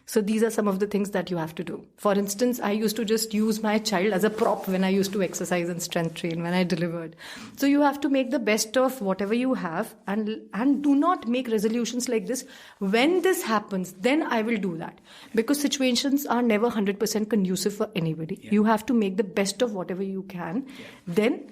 So these are some of the things that you have to do. For instance, I used to just use my child as a prop when I used to exercise and strength train when I delivered. So you have to make the best of whatever you have, and do not make resolutions like this. When this happens, then I will do that. Because situations are never 100% conducive for anybody. Yeah. You have to make the best of whatever you can. Yeah. Then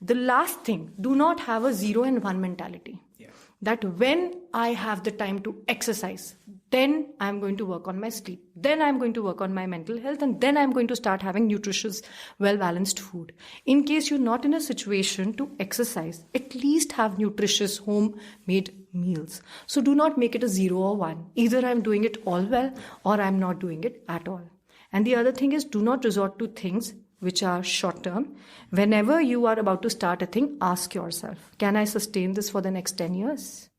the last thing, do not have a 0 and 1 mentality. Yeah. That when I have the time to exercise, then I'm going to work on my sleep. Then I'm going to work on my mental health. And then I'm going to start having nutritious, well-balanced food. In case you're not in a situation to exercise, at least have nutritious homemade meals. So do not make it a 0 or 1. Either I'm doing it all well or I'm not doing it at all. And the other thing is, do not resort to things which are short term. Whenever you are about to start a thing, ask yourself, can I sustain this for the next 10 years?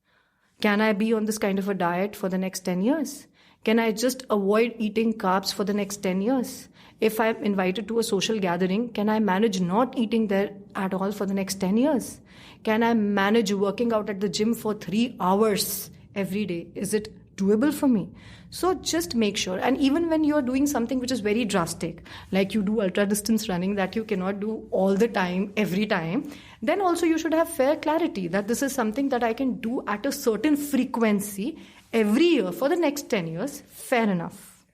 Can I be on this kind of a diet for the next 10 years? Can I just avoid eating carbs for the next 10 years? If I'm invited to a social gathering, can I manage not eating there at all for the next 10 years? Can I manage working out at the gym for 3 hours every day? Is it doable for me? So just make sure. And even when you're doing something which is very drastic, like you do ultra distance running that you cannot do all the time, every time, then also you should have fair clarity that this is something that I can do at a certain frequency every year for the next 10 years. Fair enough.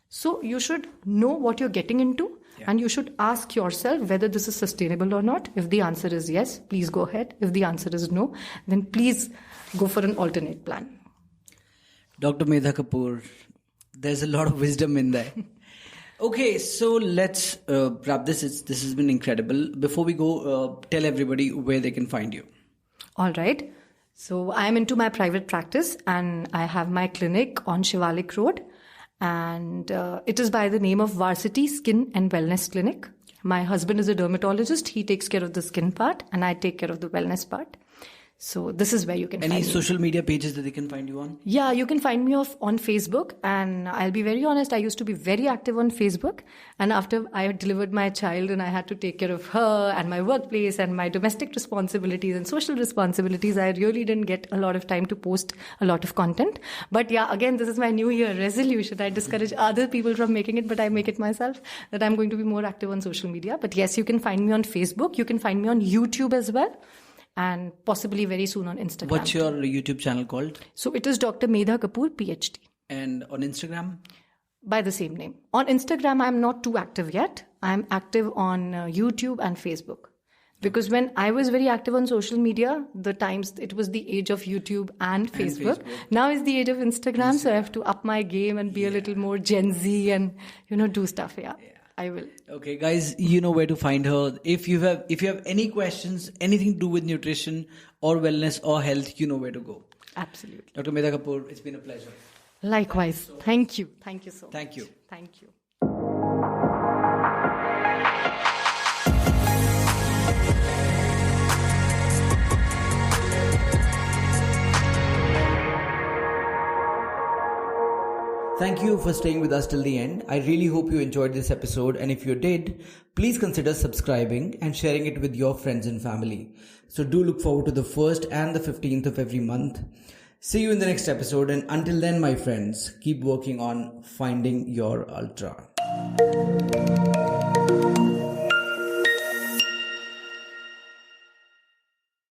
So you should know what you're getting into. Yeah. And you should ask yourself whether this is sustainable or not. If the answer is yes, please go ahead. If the answer is no, then please go for an alternate plan. Dr. Medha Kapoor, there's a lot of wisdom in there. Okay, so let's wrap this. This has been incredible. Before we go, tell everybody where they can find you. All right. So I am into my private practice and I have my clinic on Shivalik Road. And it is by the name of Varsity Skin and Wellness Clinic. My husband is a dermatologist. He takes care of the skin part and I take care of the wellness part. So this is where you can find me. Any social media pages that they can find you on? Yeah, you can find me on Facebook. And I'll be very honest, I used to be very active on Facebook. And after I had delivered my child and I had to take care of her and my workplace and my domestic responsibilities and social responsibilities, I really didn't get a lot of time to post a lot of content. But yeah, again, this is my New Year resolution. I discourage other people from making it, but I make it myself, that I'm going to be more active on social media. But yes, you can find me on Facebook. You can find me on YouTube as well. And possibly very soon on Instagram. What's your YouTube channel called? So it is Dr. Medha Kapoor, PhD. And on Instagram? By the same name. On Instagram, I'm not too active yet. I'm active on YouTube and Facebook. Because when I was very active on social media, the times it was the age of YouTube and Facebook. Now is the age of Instagram, so I have to up my game and be a little more Gen Z and, do stuff. Yeah. I will. Okay, guys, you know where to find her. If you have any questions, anything to do with nutrition or wellness or health, you know where to go. Absolutely. Dr. Medha Kapoor, it's been a pleasure. Likewise. Thank you. Thank you so much. Thank you. Thank you. Thank you for staying with us till the end. I really hope you enjoyed this episode, and if you did, please consider subscribing and sharing it with your friends and family. So do look forward to the 1st and the 15th of every month. See you in the next episode, and until then, my friends, keep working on finding your ultra.